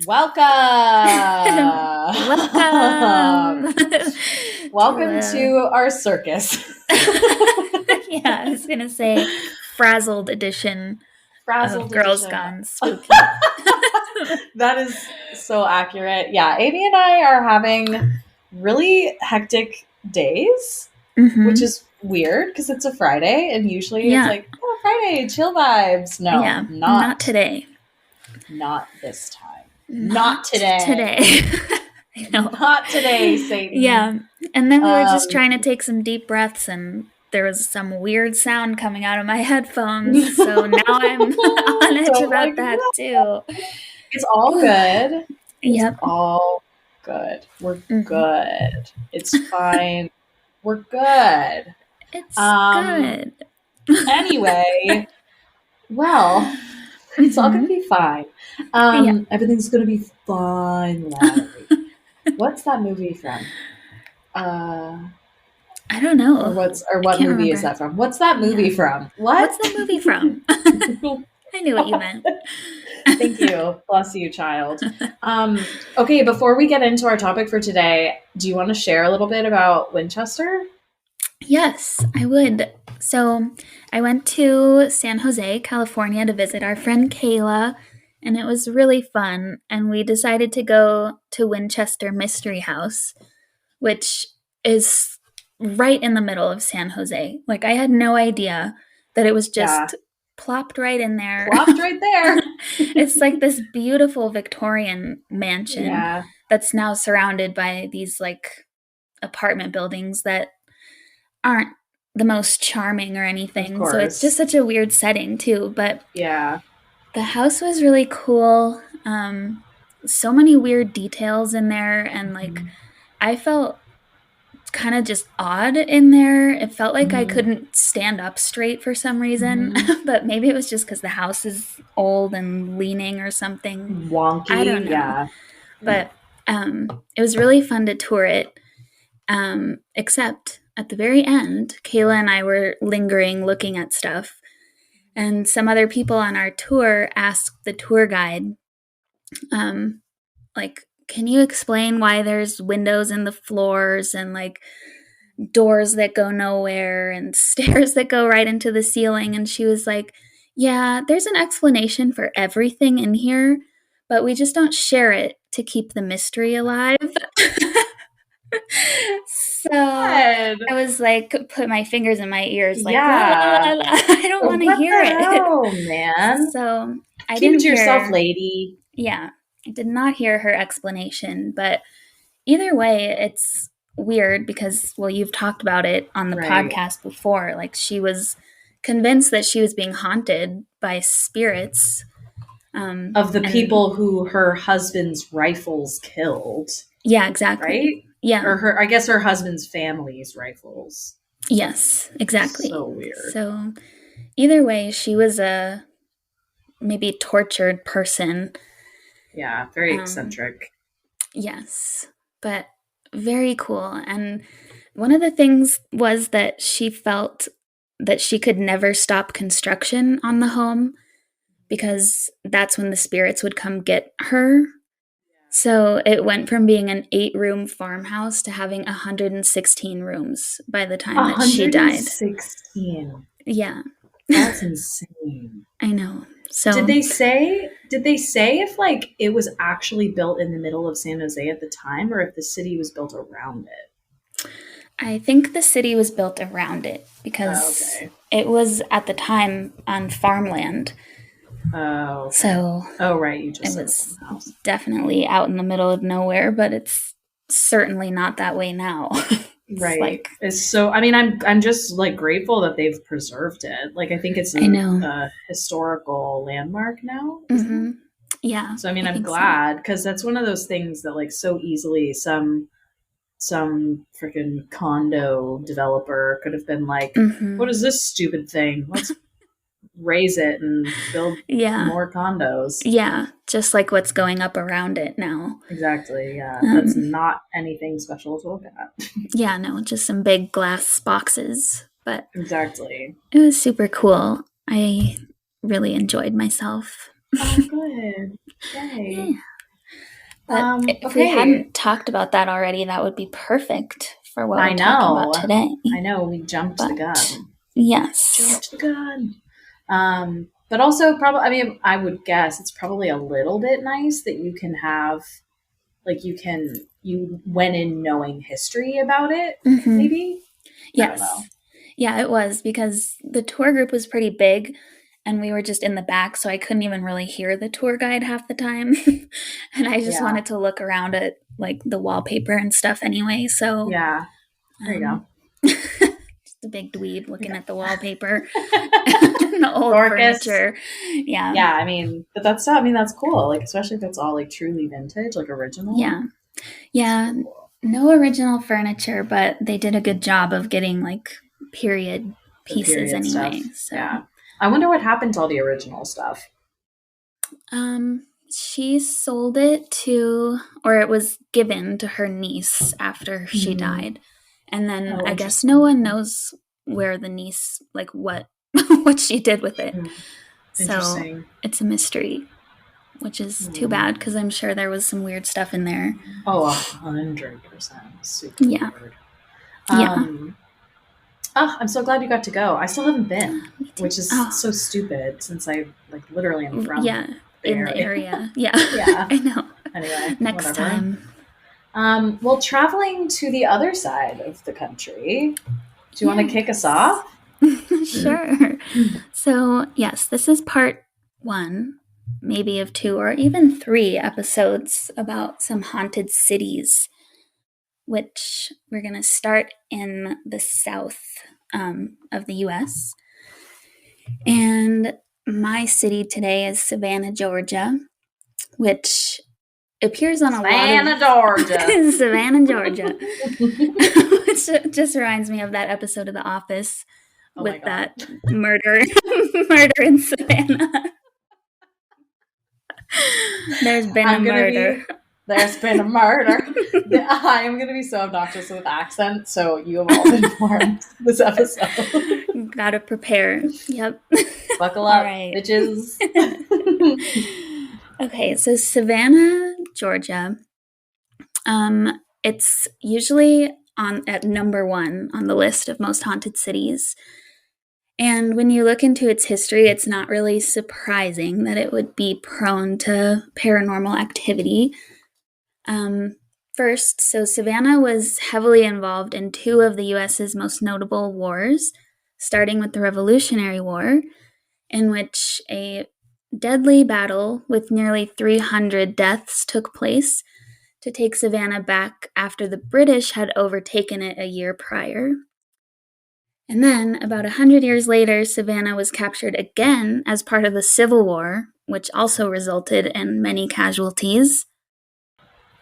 Welcome. Welcome Welcome to our circus. Yeah, I was gonna say frazzled edition of Frazzled Girls edition. Gone Spooky. That is so accurate. Yeah, Amy and I are having really hectic days, which Mm-hmm. is weird because it's a Friday and usually it's Yeah, like, oh, Friday, chill vibes. No, yeah, not not today. not this time. Not Not today. today. I know. Not today, Satan. Yeah, and then we were just Um trying to take some deep breaths, and there was some weird sound coming out of my headphones. So now I'm on edge Don't about like that that. too. It's all good. It's Yep. all good. We're Hmm. good. It's fine. We're good. It's Um good. anyway, well, it's all gonna Hmm. be fine. Yeah. Everything's gonna be fine, Larry. What's that movie from? Uh I don't or know. I what can't movie is remember. that from? What's that movie Yeah. from? What's What? that movie from? I knew what you meant. Thank you. Bless you, child. Okay, before we get into our topic for today, do you want to share a little bit about Winchester? Yes, I would. So, I went to San Jose, California to visit our friend Kayla, and it was really fun. And we decided to go to Winchester Mystery House, which is right in the middle of San Jose. Like, I had no idea that it was Yeah, just plopped right in there. plopped right there. It's like this beautiful Victorian mansion Yeah, that's now surrounded by these like apartment buildings that aren't the most charming or of anything. So it's just course. such a weird setting too. But Yeah. the house was really cool. So many weird details in there, and like Mhm. I felt kind of just odd in there. It felt like I Mhm. couldn't stand up straight for some reason, Mhm. but maybe it was just because the house is old and leaning or something. I don't Wonky. know. Yeah. But it was really fun to tour it. Except at the very end, Kayla and I were lingering looking at stuff, and some other people on our tour asked the tour guide, um, like, can you explain why there's windows in the floors and like doors that go nowhere and stairs that go right into the ceiling? And she was like, yeah, there's an explanation for everything in here, but we just don't share it to keep the mystery alive. So Good. I was like, put my fingers in my ears, like, la la la Yeah. la. I don't want to What hear the it. hell, man? So I Keep it didn't to yourself, hear, lady. yeah, I did not hear her explanation. But either way, it's weird because, well, you've talked about it on the Right. podcast before. Like, she was convinced that she was being haunted by spirits. Of the And people who her husband's rifles killed, yeah, exactly. right? Yeah. Or I guess her husband's family's rifles. Yes, exactly. So weird. So either way, she was a maybe tortured person. Yeah, very Um, eccentric. yes, but very cool. And one of the things was that she felt that she could never stop construction on the home because that's when the spirits would come get her. So it went from being an 8 room farmhouse to having 116 rooms by the time that she died. 116. Yeah, That's insane. I know. Did So they say did they say if like it was actually built in the middle of San Jose at the time or if the city was built around it? I think the city was built around it Oh, because okay. it was at the time on farmland. Oh, okay. So Oh, right. You it just said a was farmhouse. definitely out in the middle of nowhere, but it's certainly not that way now. It's Right. like, It's so. I mean, I'm just like grateful that they've preserved it. Like, I think it's I know. a historical landmark now, isn't it? Hmm. Yeah, So, I mean, I I'm think so. glad because that's one of those things that like so easily some freaking condo developer could have been like, "What Hmm. is this stupid thing? Let's raise it and build Yeah, more condos." yeah, just like what's going up around it now. Exactly. Yeah, that's Um, not anything special to look at. yeah, no, just some big glass boxes, but Exactly. it was super cool. I really enjoyed myself. Oh, good. Yeah. Yay. But if we Okay. hadn't talked about that already, that would be perfect for what I we're talking about know. today. I know we jumped the But gun. yes. Jumped the gun. But also probably, I mean, I would guess it's probably a little bit nice that you can have, like, you went in knowing history about it, Mhm. maybe? I don't Yes. know. Yeah, it was because the tour group was pretty big and we were just in the back, so I couldn't even really hear the tour guide half the time. And I just Yeah. wanted to look around at like the wallpaper and stuff anyway. So Yeah. There you go. just a big dweeb looking at the wallpaper and the old Dorcas. furniture. Yeah. Yeah, I mean, but that's cool. Like, especially if it's all like truly vintage, like original. Yeah. Yeah. So cool. No original furniture, but they did a good job of getting like period The pieces period anyway. stuff. So Yeah. I wonder what happened to all the original stuff. she sold it to, or it was given to her niece after she died. And then I guess no one knows where the niece, like what what she did with it. So it's a mystery, which is too bad because I'm sure there was some weird stuff in there. Oh, 100%. Super weird. Yeah. Oh, I'm so glad you got to go. I still haven't been, which is so stupid since I like literally am from the area. Yeah. Yeah. I know. Anyway, next whatever. time. Well, traveling to the other side of the country, do you want to kick us off? Sure. So, yes, this is part 1, maybe of 2 or even 3 episodes about some haunted cities, which we're going to start in the south of the U.S. And my city today is Savannah, Georgia, which appears on a Savannah, lot of Georgia. Savannah, Georgia. Which just reminds me of that episode of The Office with that murder in Savannah. There's been a murder. There's been a murder. I am going to be so obnoxious with accent, so you have all been informed this episode. Gotta prepare. Yep. Buckle up, bitches. Okay, so Savannah, Georgia. It's usually at number 1 on the list of most haunted cities. And when you look into its history, it's not really surprising that it would be prone to paranormal activity. First, so Savannah was heavily involved in 2 of the U.S.'s most notable wars, starting with the Revolutionary War, in which a deadly battle with nearly 300 deaths took place to take Savannah back after the British had overtaken it a year prior. And then, about 100 years later, Savannah was captured again as part of the Civil War, which also resulted in many casualties.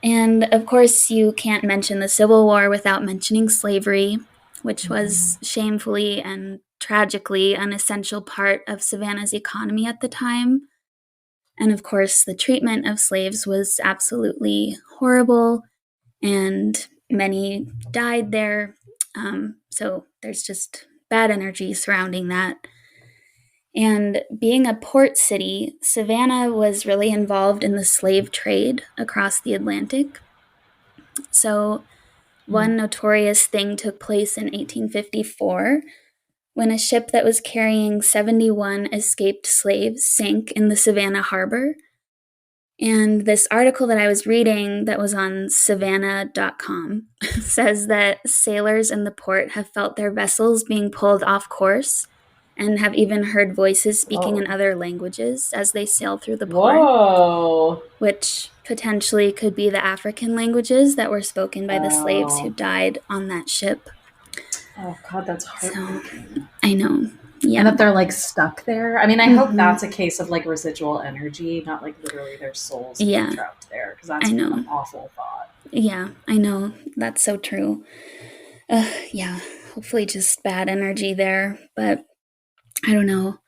And of course, you can't mention the Civil War without mentioning slavery, which was shamefully and tragically an essential part of Savannah's economy at the time. And of course, the treatment of slaves was absolutely horrible, and many died there. So there's just bad energy surrounding that. And being a port city, Savannah was really involved in the slave trade across the Atlantic. So one notorious thing took place in 1854 when a ship that was carrying 71 escaped slaves sank in the Savannah harbor. And this article that I was reading that was on savannah.com says that sailors in the port have felt their vessels being pulled off course and have even heard voices speaking in other languages as they sail through the port, which potentially could be the African languages that were spoken by the slaves who died on that ship. Oh, God, that's heartbreaking. So, I know. Yeah. And that they're like stuck there. I mean, I hope that's a case of like residual energy, not like literally their souls trapped there, because that's an awful thought. Yeah, I know. That's so true. Yeah, hopefully just bad energy there, but I don't know.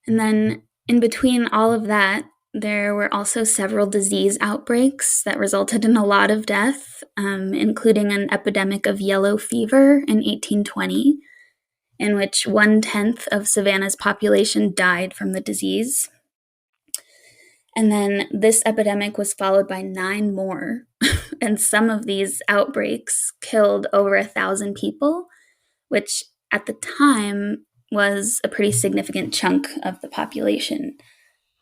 And then in between all of that, there were also several disease outbreaks that resulted in a lot of death, including an epidemic of yellow fever in 1820. In which 1/10 of Savannah's population died from the disease. And then this epidemic was followed by 9 more. And some of these outbreaks killed over 1,000 people, which at the time was a pretty significant chunk of the population.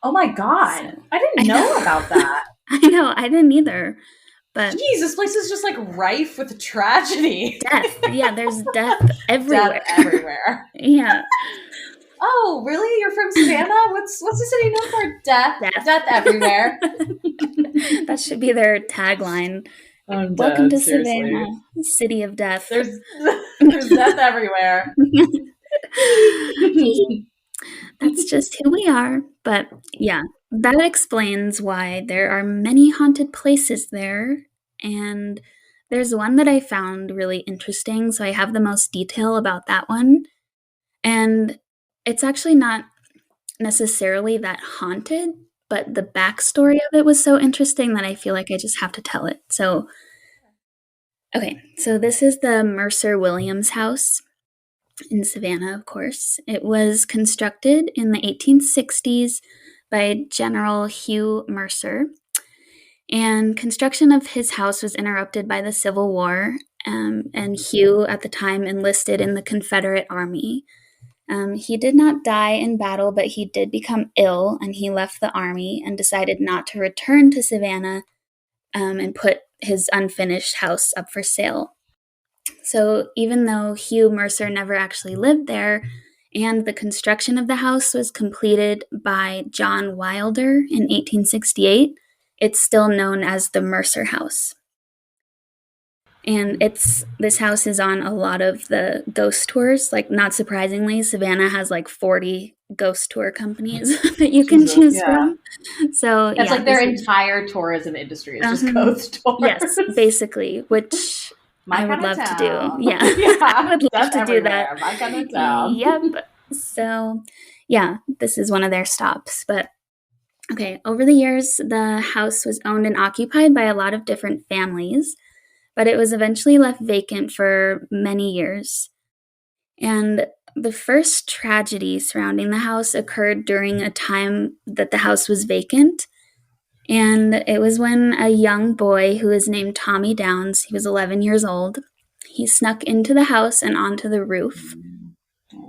Oh my God. So, I didn't I know know. about that. I know. I didn't either. But Jeez, this place is just like rife with tragedy. death. Yeah, there's death everywhere. Death everywhere. Yeah. Oh, really? You're from Savannah? What's the city known for? Death. Death. Death everywhere. That should be their tagline. I'm Welcome dead, to seriously. Savannah, city of death. There's death everywhere. That's just who we are. But yeah, that explains why there are many haunted places there. And there's one that I found really interesting. So I have the most detail about that one. And it's actually not necessarily that haunted, but the backstory of it was so interesting that I feel like I just have to tell it. So, okay, so this is the Mercer Williams house in Savannah, of course. It was constructed in the 1860s by General Hugh Mercer. And construction of his house was interrupted by the Civil War, and Hugh at the time enlisted in the Confederate Army. He did not die in battle, but he did become ill, and he left the army and decided not to return to Savannah and put his unfinished house up for sale. So even though Hugh Mercer never actually lived there, and the construction of the house was completed by John Wilder in 1868, it's still known as the Mercer House. And this house is on a lot of the ghost tours. Like, not surprisingly, Savannah has like 40 ghost tour companies that you can choose from. So that's like their entire tourism industry is just ghost tours. Yes, basically, which I would love to do. Yeah, I would love to do that. My kind of town. Yep. So yeah, this is one of their stops. But okay, over the years, the house was owned and occupied by a lot of different families, but it was eventually left vacant for many years. And the first tragedy surrounding the house occurred during a time that the house was vacant. And it was when a young boy who was named Tommy Downs, he was 11 years old, he snuck into the house and onto the roof.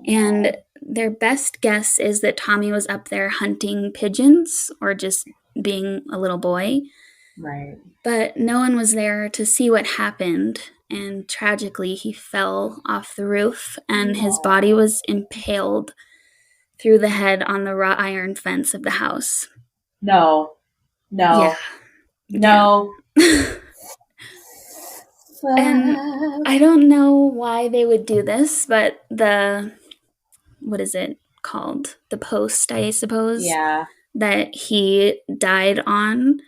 And their best guess is that Tommy was up there hunting pigeons or just being a little boy. Right. But no one was there to see what happened. And tragically, he fell off the roof and his body was impaled through the head on the wrought iron fence of the house. No. Yeah. No. And I don't know why they would do this, but what is it called? The post, I suppose. Yeah. That he died on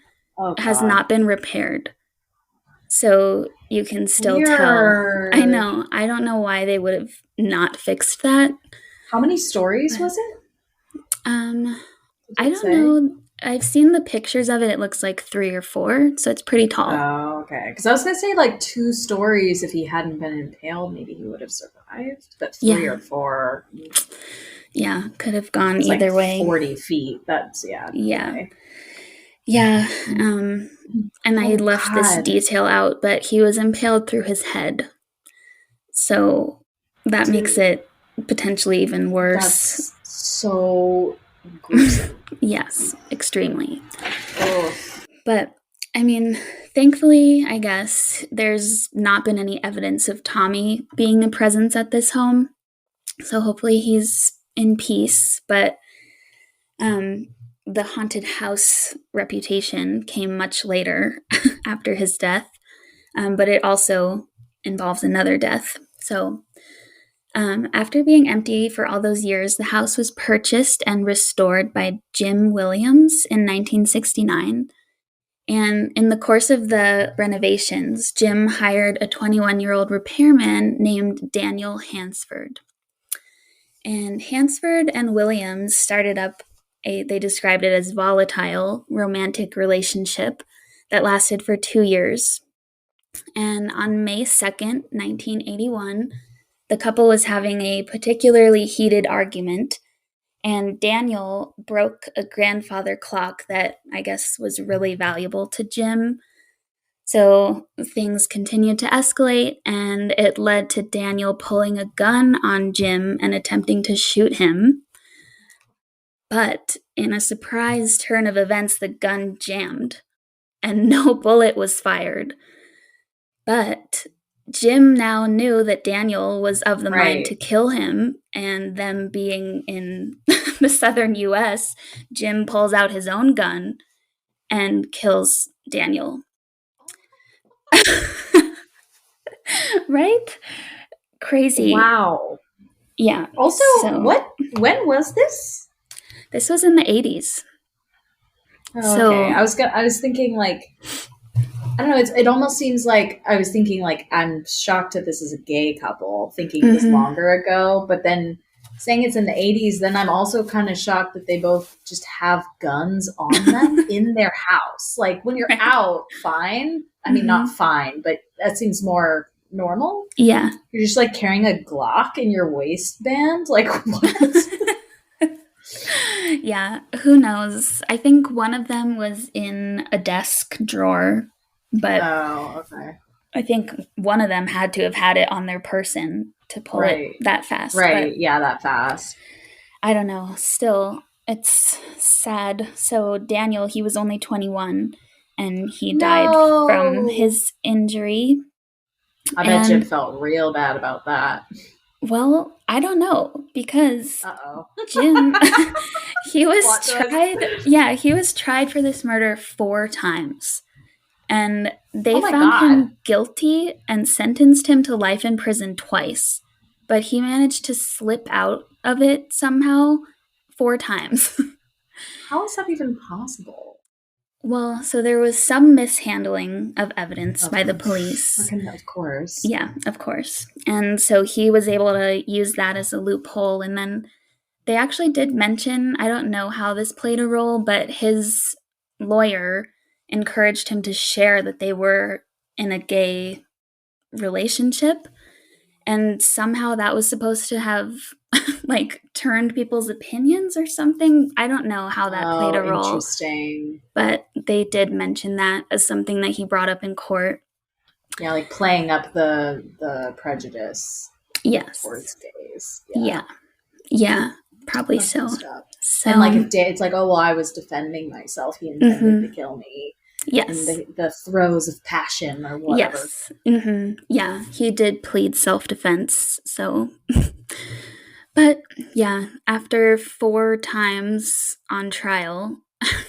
has not been repaired. So you can still tell. I know. I don't know why they would have not fixed that. How many stories was it? I don't know. I've seen the pictures of it. It looks like 3 or 4, so it's pretty tall. Oh, okay. Because I was going to say like 2 stories. If he hadn't been impaled, maybe he would have survived. But 3 or 4. Yeah, could have gone either way. 40 feet. That's, yeah. Yeah. Okay. Yeah. And I left this detail out, but he was impaled through his head. So that makes it potentially even worse. That's so gruesome. Yes, extremely. Oh. But, I mean, thankfully, I guess, there's not been any evidence of Tommy being a presence at this home. So hopefully he's in peace. But the haunted house reputation came much later after his death. But it also involves another death. So after being empty for all those years, the house was purchased and restored by Jim Williams in 1969. And in the course of the renovations, Jim hired a 21-year-old repairman named Daniel Hansford. And Hansford and Williams started up they described it as volatile romantic relationship that lasted for 2 years. And on May 2nd, 1981, the couple was having a particularly heated argument, And Daniel broke a grandfather clock that I guess was really valuable to Jim. So things continued to escalate, and it led to Daniel pulling a gun on Jim and attempting to shoot him. But in a surprise turn of events, the gun jammed and no bullet was fired. But Jim now knew that Daniel was of the mind to Right. kill him, and them being in the southern US, Jim pulls out his own gun and kills Daniel. Right? Crazy. Wow. Yeah. Also, So when was this? this was in the 80s. Oh, okay. So, I was thinking like I don't know, it almost seems like I was thinking like I'm shocked that this is a gay couple thinking this mhm. longer ago, but then saying it's in the 80s, then I'm also kind of shocked that they both just have guns on them in their house. Like when you're Right. out, fine. I mean, not Mhm. fine, but that seems more normal. Yeah. You're just like carrying a Glock in your waistband. Like what? Yeah, who knows? I think one of them was in a desk drawer, but Oh, okay. I think one of them had to have had it on their person to pull it Right. that fast. But Right. Yeah, that fast. I don't know. Still, it's sad. So, Daniel, he was only 21 and he died from No. his injury. I bet Jim And, felt real bad about that. well, I don't know because Uh Jim, oh. he was Plot tried. twist. Yeah, he was tried for this murder 4 times. And Oh they my found god. him guilty and sentenced him to life in prison twice. But he managed to slip out of it somehow 4 times. How is that even possible? Well, so there was some mishandling of evidence Of by the police. freaking of course. Yeah, of course. And so he was able to use that as a loophole. And then they actually did mention, I don't know how this played a role, but his lawyer encouraged him to share that they were in a gay relationship. And somehow that was supposed to have like turned people's opinions or something. I don't know how that played Oh, a role, interesting. but they did mention that as something that he brought up in court. Yeah, like playing up the prejudice Yes. towards gays. Yeah. Yeah. Probably That's so. messed up. So, And like if it's like, oh well, I was defending myself, he intended to mhm. kill me in Yes. the throes of passion or whatever. Yes. Yeah, he did plead self defense. So, but yeah, after 4 times on trial,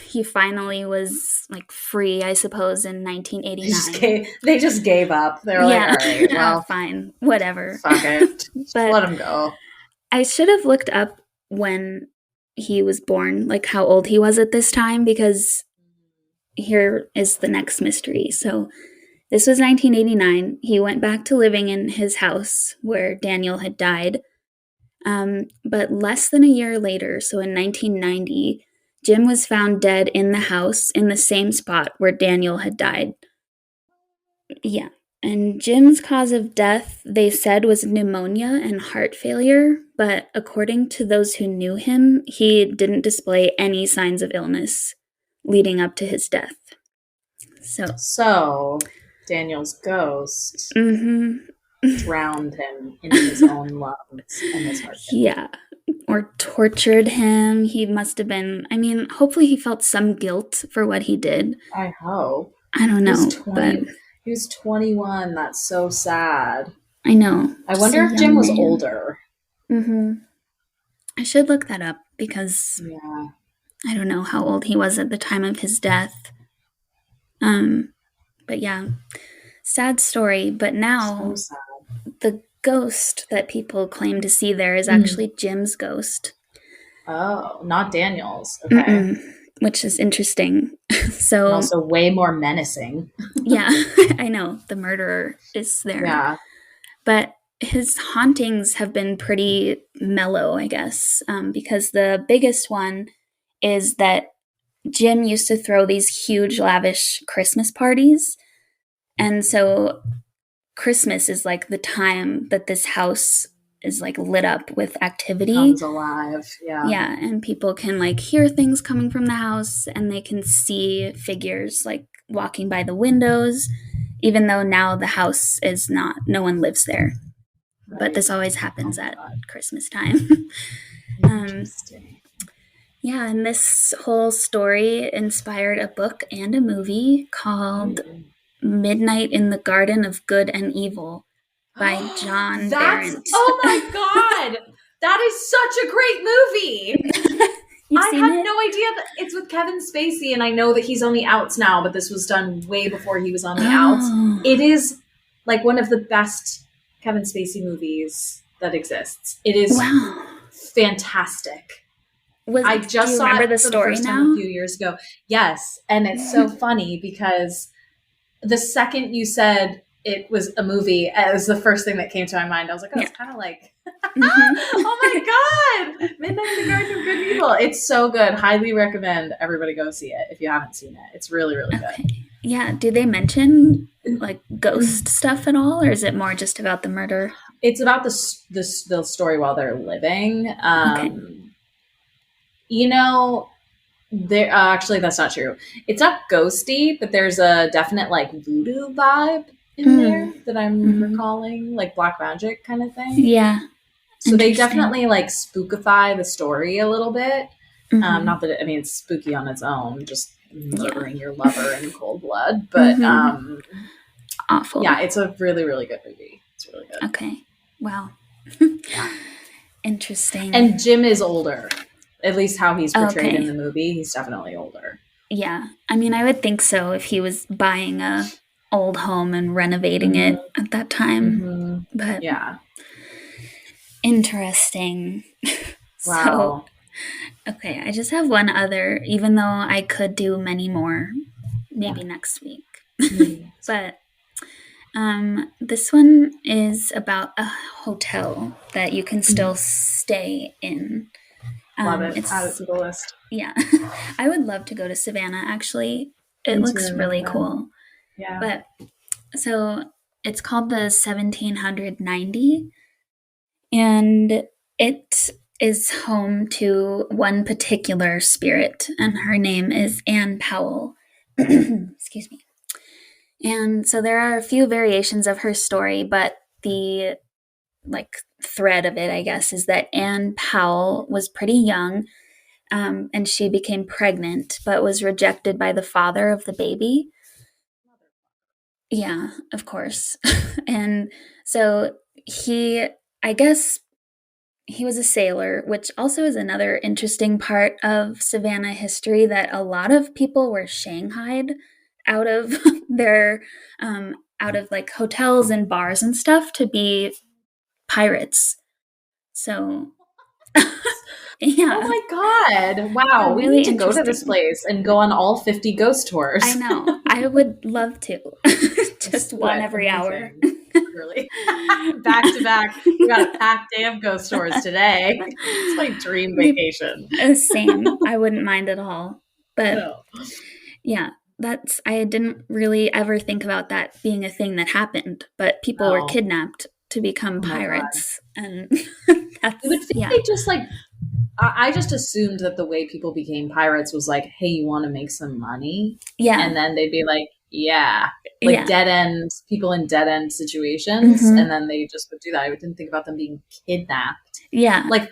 he finally was like free, I suppose, in 1989. They just gave up. They were like, Yeah, all right, well, fine, whatever. fuck it. Just But let him go. I should have looked up when he was born, like how old he was at this time, because here is the next mystery. So, this was 1989. He went back to living in his house where Daniel had died. But less than a year later, so in 1990, Jim was found dead in the house in the same spot where Daniel had died. Yeah. And Jim's cause of death, they said, was pneumonia and heart failure, but according to those who knew him, he didn't display any signs of illness leading up to his death. So Daniel's ghost Mm-hmm. drowned him in his own lungs and his heart. Yeah. Or tortured him. He must have been, I mean, hopefully he felt some guilt for what he did. I hope. I don't know, but He was 21. That's so sad. I know. I wonder if Jim was older. Mm-hmm. I should look that up because Yeah. I don't know how old he was at the time of his death. But yeah, sad story. But now So sad. the ghost that people claim to see there is actually Jim's ghost. Oh, not Daniel's. Okay. Mm-mm, which is interesting. So And also way more menacing. yeah, I know the murderer is there. Yeah. But his hauntings have been pretty mellow, I guess, because the biggest one is that Jim used to throw these huge, lavish Christmas parties. And so Christmas is like the time that this house is like lit up with activity. Comes alive. Yeah. Yeah, and people can like hear things coming from the house, and they can see figures like walking by the windows, even though now the house is not, no one lives there. Right. But this always happens Oh my at God. Christmas time. Interesting. Yeah, and this whole story inspired a book and a movie called Midnight in the Garden of Good and Evil by John Berendt. Oh my God! That is such a great movie. I had no idea that it's with Kevin Spacey, and I know that he's on the outs now, but this was done way before he was on the outs. It is like one of the best Kevin Spacey movies that exists. It is fantastic. I just saw it for the first time a few years ago. Yes, and it's so funny because the second you said it was a movie, it was the first thing that came to my mind. I was like, oh, it's kind of like, oh my God, Midnight in the Garden of Good and Evil. It's so good. Highly recommend everybody go see it if you haven't seen it. It's really, really good. Yeah. Do they mention like ghost stuff at all, or is it more just about the murder? It's about the story while they're living. You know, there actually that's not true. It's not ghosty, but there's a definite like voodoo vibe in there that I'm recalling, like black magic kind of thing. Yeah. So they definitely like spookify the story a little bit. Not that it's spooky on its own, just murdering your lover in cold blood, but awful. Yeah, it's a really, really good movie. It's really good. Okay. Wow. Interesting. And Jim is older. At least how he's portrayed in the movie, he's definitely older. Yeah. I mean, I would think so if he was buying a old home and renovating it at that time. But yeah. Interesting. Wow. So, okay, I just have one other, even though I could do many more, maybe next week. But this one is about a hotel that you can still stay in. Love it. Add it to the list. Yeah. I would love to go to Savannah, actually. It looks really cool. Yeah. But so it's called the 1790, and it is home to one particular spirit, and her name is Anne Powell. Excuse me. And so there are a few variations of her story, but the thread of it, I guess, is that Anne Powell was pretty young, and she became pregnant, but was rejected by the father of the baby. Yeah, of course. And so I guess he was a sailor, which also is another interesting part of Savannah history, that a lot of people were shanghaied out of their, out of like hotels and bars and stuff to be pirates. So, yeah. Oh my God. Wow. We need to go to this place and go on all 50 ghost tours. I know. I would love to. Just one every hour. Really? Back to back. We got a packed day of ghost tours today. It's my dream vacation. Same. I wouldn't mind at all. But yeah, I didn't really ever think about that being a thing that happened, but people were kidnapped to become pirates. And that's, you would think they just like, I just assumed that the way people became pirates was like, hey, you want to make some money? Yeah. And then they'd be like, dead end, people in dead end situations. And then they just would do that. I didn't think about them being kidnapped. Yeah. Like,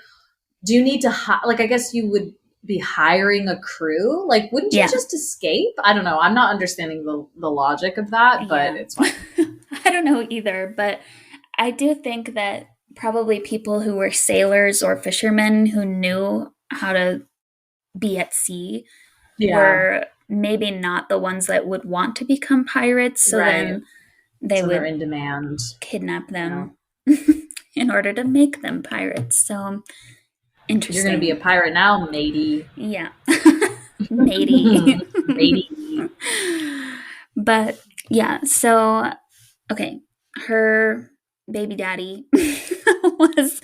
do you need to, I guess you would be hiring a crew? Like, wouldn't you just escape? I don't know. I'm not understanding the logic of that, but it's fine. I don't know either, but I do think that probably people who were sailors or fishermen who knew how to be at sea were maybe not the ones that would want to become pirates. So then they would in demand, kidnap them in order to make them pirates. So interesting. You're going to be a pirate now, matey. Yeah. Matey. Matey. But yeah, so, okay. Her baby daddy was,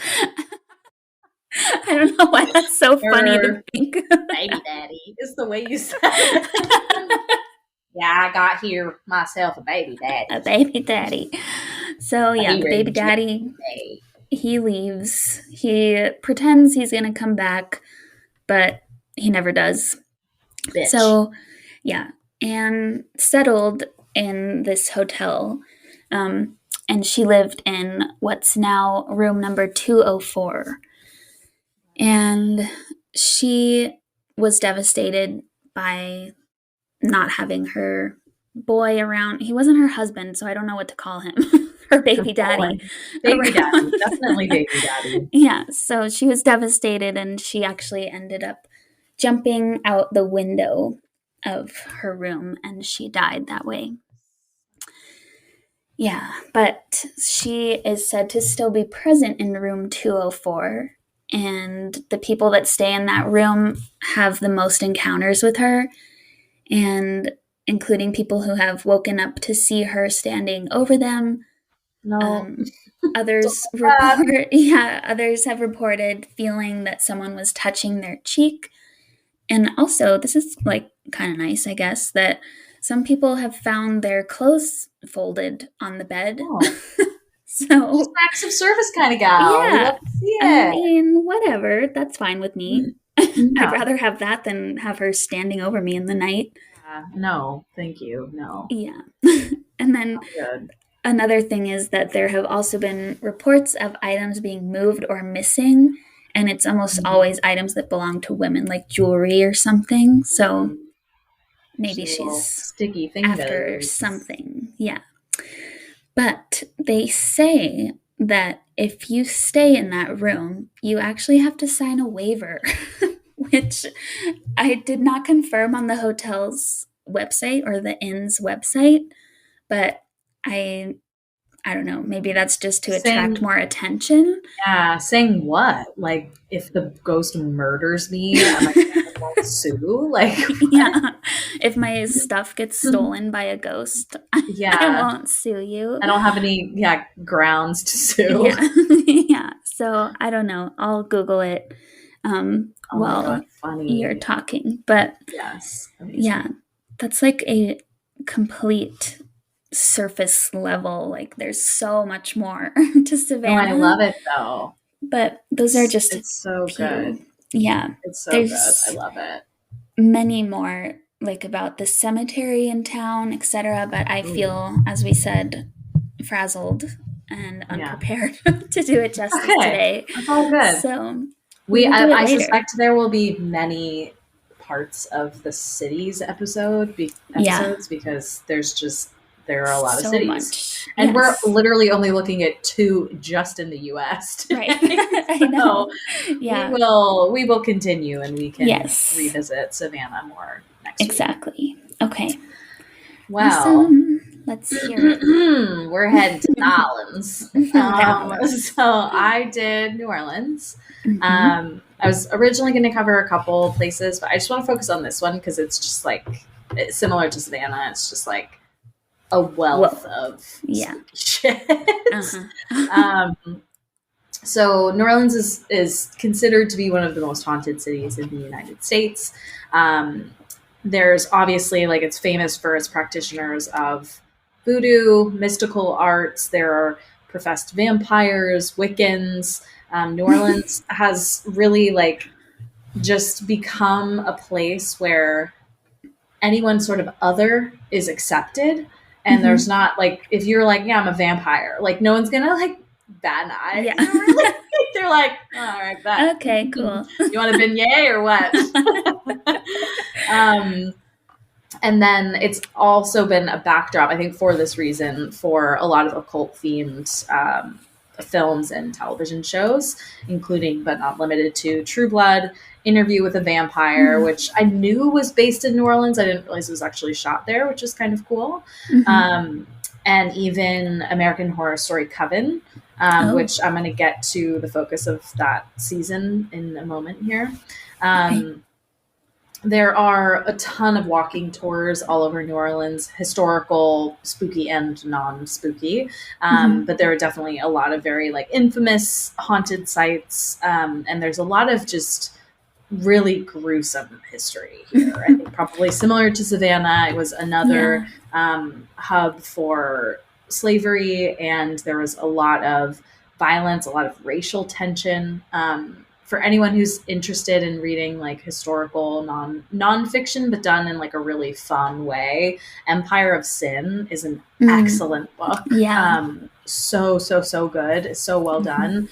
I don't know why that's so funny to think. Baby daddy is the way you said it. Yeah, I got here myself a baby daddy. A baby daddy. So yeah, the baby daddy. he leaves. He pretends he's going to come back, but he never does. Bitch. So, yeah, Anne settled in this hotel, and she lived in what's now room number 204. And she was devastated by not having her boy around. He wasn't her husband, so I don't know what to call him. Her baby daddy. Baby daddy. Definitely baby daddy. Yeah, so she was devastated, and she actually ended up jumping out the window of her room, and she died that way. Yeah, but she is said to still be present in room 204, and the people that stay in that room have the most encounters with her, and including people who have woken up to see her standing over them. No. Others others have reported feeling that someone was touching their cheek. And also, this is like kind of nice, I guess, that some people have found their clothes folded on the bed. Oh. So, just acts of service kind of gal. Yeah. I mean, whatever. That's fine with me. I'd rather have that than have her standing over me in the night. No, thank you. No. Yeah. And then another thing is that there have also been reports of items being moved or missing, and it's almost always items that belong to women, like jewelry or something. So maybe she's sticky after something. Yeah. But they say that if you stay in that room, you actually have to sign a waiver, which I did not confirm on the hotel's website or the inn's website, but I don't know, maybe that's just to attract more attention. Yeah, saying what? Like, if the ghost murders me, am I going to sue? Like, yeah, if my stuff gets stolen by a ghost, I won't sue you. I don't have any grounds to sue. Yeah, yeah. So I don't know. I'll Google it while you're talking. But yes, yeah, that's like a complete surface level. Like, there's so much more to Savannah. I love it though. But those are just it's so good. Yeah, it's so good. I love it. Many more, like about the cemetery in town, etc. But I feel, as we said, frazzled and unprepared to do it justice today. That's all good. So I suspect there will be many parts of the cities episodes because there are a lot of cities. And we're literally only looking at 2 just in the US today. Right. I know. Yeah. We will continue, and we can revisit Savannah more next week. Exactly. Okay. Wow. Awesome. Let's hear it. We're heading to New Orleans. So I did New Orleans. Mm-hmm. I was originally going to cover a couple places, but I just want to focus on this one because it's just like it's similar to Savannah. It's just like a wealth of shit. So New Orleans is considered to be one of the most haunted cities in the United States. There's obviously, like, it's famous for its practitioners of voodoo, mystical arts. There are professed vampires, Wiccans. New Orleans has really, like, just become a place where anyone sort of other is accepted. And there's not, like, if you're like, yeah, I'm a vampire, like, no one's gonna, like, bat an eye. Yeah. They're like, all right, bet. Okay, cool. You want a beignet or what? And then it's also been a backdrop, I think, for this reason, for a lot of occult-themed films and television shows, including, but not limited to, True Blood, Interview with a Vampire, which I knew was based in New Orleans. I didn't realize it was actually shot there, which is kind of cool. And even American Horror Story Coven, which I'm going to get to the focus of that season in a moment here. There are a ton of walking tours all over New Orleans, historical, spooky, and non-spooky. But there are definitely a lot of very, like, infamous haunted sites. And there's a lot of just really gruesome history here. I think probably similar to Savannah. It was another hub for slavery, and there was a lot of violence, a lot of racial tension. For anyone who's interested in reading like historical nonfiction, but done in like a really fun way, Empire of Sin is an excellent book. Yeah. So good. It's so well done.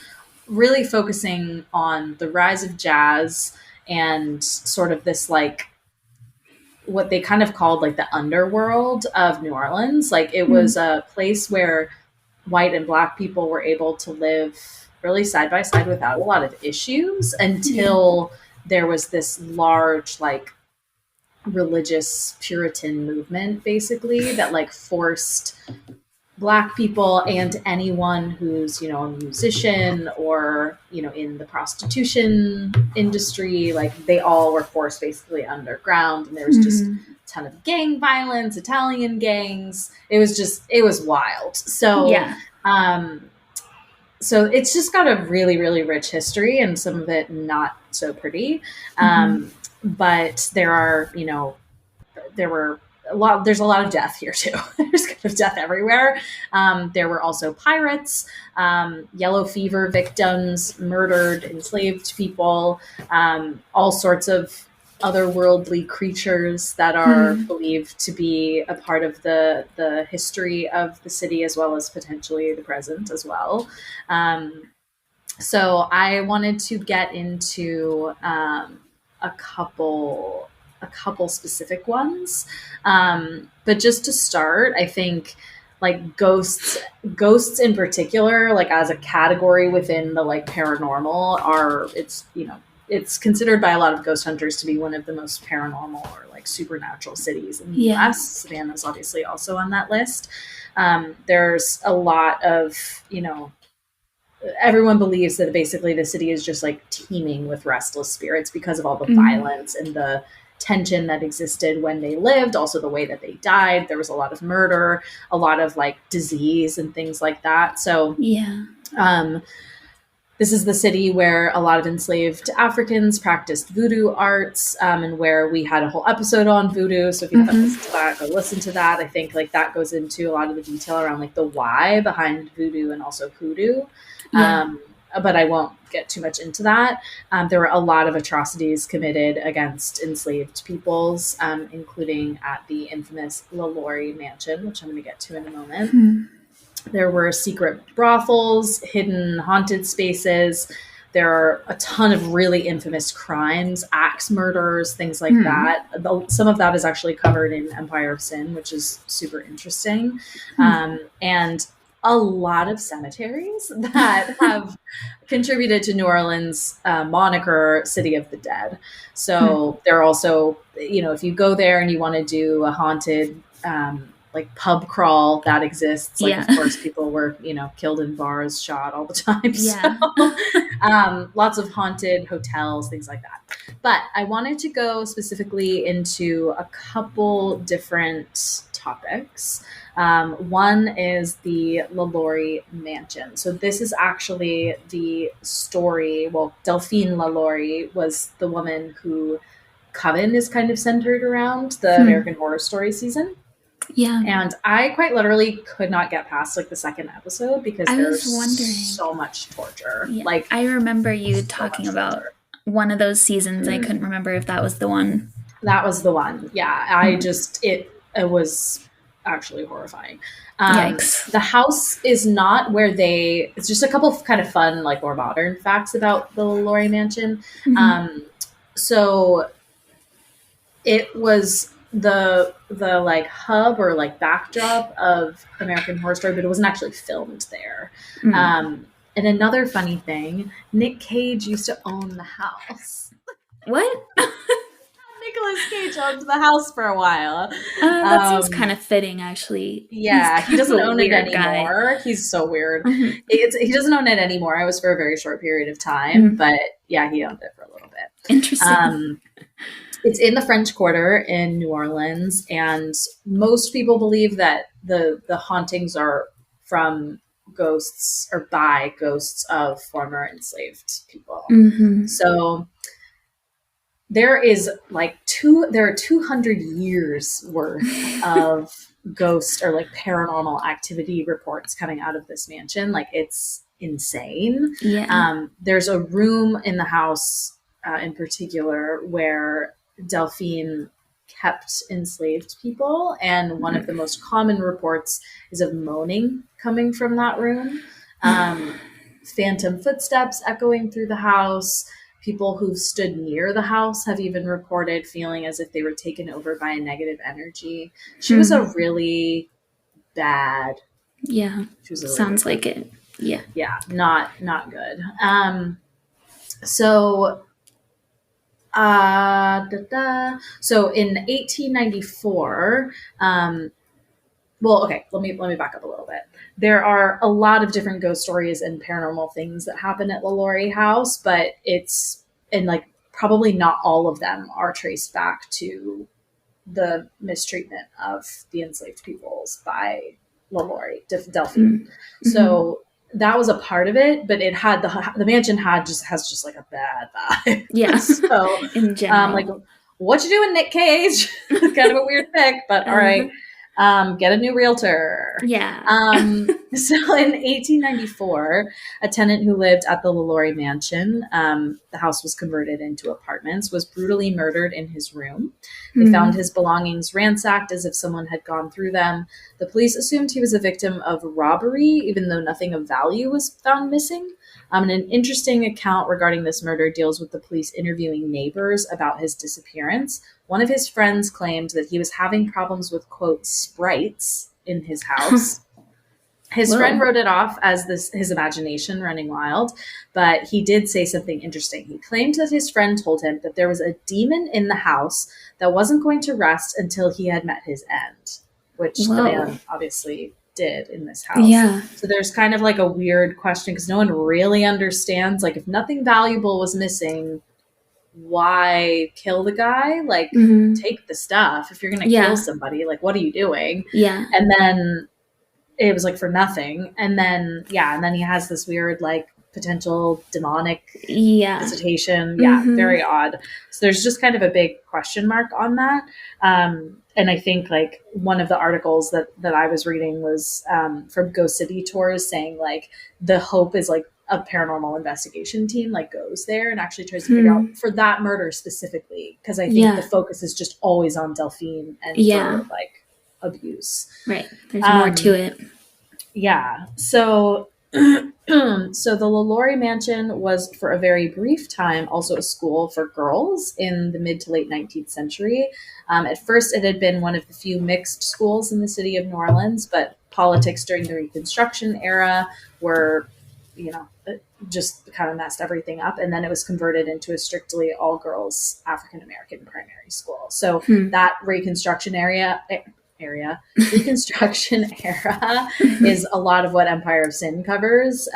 Really focusing on the rise of jazz and sort of this like what they kind of called like the underworld of New Orleans. Like it was a place where white and black people were able to live really side by side without a lot of issues until there was this large like religious Puritan movement basically that like forced black people and anyone who's, you know, a musician or, you know, in the prostitution industry, like they all were forced basically underground, and there was just a ton of gang violence, Italian gangs. It was wild. So so it's just got a really, really rich history, and some of it not so pretty. But there are, you know, there's a lot of death here too. There's kind of death everywhere. There were also pirates, yellow fever victims, murdered, enslaved people, all sorts of otherworldly creatures that are believed to be a part of the history of the city, as well as potentially the present as well. So I wanted to get into a couple specific ones. But just to start, I think like ghosts in particular, like as a category within the like paranormal it's considered by a lot of ghost hunters to be one of the most paranormal or like supernatural cities in the US. Savannah's obviously also on that list. There's a lot of, you know, everyone believes that basically the city is just like teeming with restless spirits because of all the violence and the tension that existed when they lived, also the way that they died. There was a lot of murder, a lot of like disease and things like that. So this is the city where a lot of enslaved Africans practiced voodoo arts, and where we had a whole episode on voodoo. So if you haven't listened to that, go listen to that. I think like that goes into a lot of the detail around like the why behind voodoo and also hoodoo. But I won't get too much into that. There were a lot of atrocities committed against enslaved peoples, including at the infamous LaLaurie Mansion, which I'm going to get to in a moment. There were secret brothels, hidden haunted spaces. There are a ton of really infamous crimes, axe murders, things like that. Some of that is actually covered in Empire of Sin, which is super interesting. And a lot of cemeteries that have contributed to New Orleans' moniker City of the Dead. So there are also, you know, if you go there and you want to do a haunted like pub crawl, that exists. Like, of course, people were, you know, killed in bars, shot all the time. So, lots of haunted hotels, things like that. But I wanted to go specifically into a couple different topics. One is the LaLaurie Mansion. So this is actually the story. Well, Delphine LaLaurie was the woman who Coven is kind of centered around, the American Horror Story season. And I quite literally could not get past like the second episode because there's so much torture. Like I remember you talking about one of those seasons. I couldn't remember if that was the one. That was the one. Yeah. I just, it was actually horrifying. The house is not where it's just a couple of kind of fun, like more modern facts about the LaLaurie Mansion. So it was the like hub or like backdrop of American Horror Story, but it wasn't actually filmed there. And another funny thing, Nick Cage used to own the house. What? Nicolas Cage owned the house for a while. That seems kind of fitting, actually. Yeah, he doesn't own it anymore. He's so weird. He doesn't own it anymore. I was for a very short period of time, but yeah, he owned it for a little bit. Interesting. It's in the French Quarter in New Orleans, and most people believe that the hauntings are from ghosts or by ghosts of former enslaved people. So there are 200 years worth of ghost or like paranormal activity reports coming out of this mansion. Like it's insane. Yeah. There's a room in the house in particular where Delphine kept enslaved people, and one of the most common reports is of moaning coming from that room. Phantom footsteps echoing through the house. People who stood near the house have even reported feeling as if they were taken over by a negative energy. She was a really bad. Yeah. She was a really Sounds like it. Yeah. yeah, not good. So so in 1894, well, okay, let me back up a little bit. There are a lot of different ghost stories and paranormal things that happen at LaLaurie House, but it's and like probably not all of them are traced back to the mistreatment of the enslaved peoples by LaLaurie Delphine. Mm-hmm. So that was a part of it, but it had the mansion has just like a bad vibe. Yeah. So in general, like, what you doing, Nick Cage? Kind of a weird pick, but all right. Get a new realtor. Yeah. So in 1894, a tenant who lived at the LaLaurie mansion, the house was converted into apartments, was brutally murdered in his room. They found his belongings ransacked as if someone had gone through them. The police assumed he was a victim of robbery, even though nothing of value was found missing. And an interesting account regarding this murder deals with the police interviewing neighbors about his disappearance. One of his friends claimed that he was having problems with, quote, sprites in his house. His friend wrote it off as his imagination running wild, but he did say something interesting. He claimed that his friend told him that there was a demon in the house that wasn't going to rest until he had met his end, which the man obviously did in this house. Yeah. So there's kind of like a weird question because no one really understands, like, if nothing valuable was missing, why kill the guy? Like, take the stuff. If you're going to kill somebody, like, what are you doing? Yeah. And then it was like for nothing. And then, and then he has this weird, like, potential demonic visitation. Yeah, very odd. So there's just kind of a big question mark on that. And I think, like, one of the articles that I was reading was from Ghost City Tours saying, like, the hope is, like, a paranormal investigation team, like, goes there and actually tries to figure out for that murder specifically. Because I think the focus is just always on Delphine and her, like, abuse. Right. There's more to it. Yeah. So so the LaLaurie mansion was for a very brief time also a school for girls in the mid to late 19th century. At first, it had been one of the few mixed schools in the city of New Orleans, but politics during the Reconstruction era were, just kind of messed everything up. And then it was converted into a strictly all-girls African-American primary school. So that Reconstruction Reconstruction era is a lot of what Empire of Sin covers.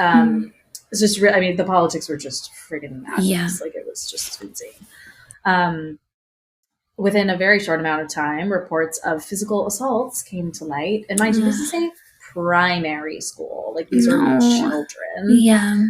It's just, the politics were just friggin' madness. Yeah. Like, it was just insane. Within a very short amount of time, reports of physical assaults came to light. And mind you, this is a primary school. Like, these are children. Yeah.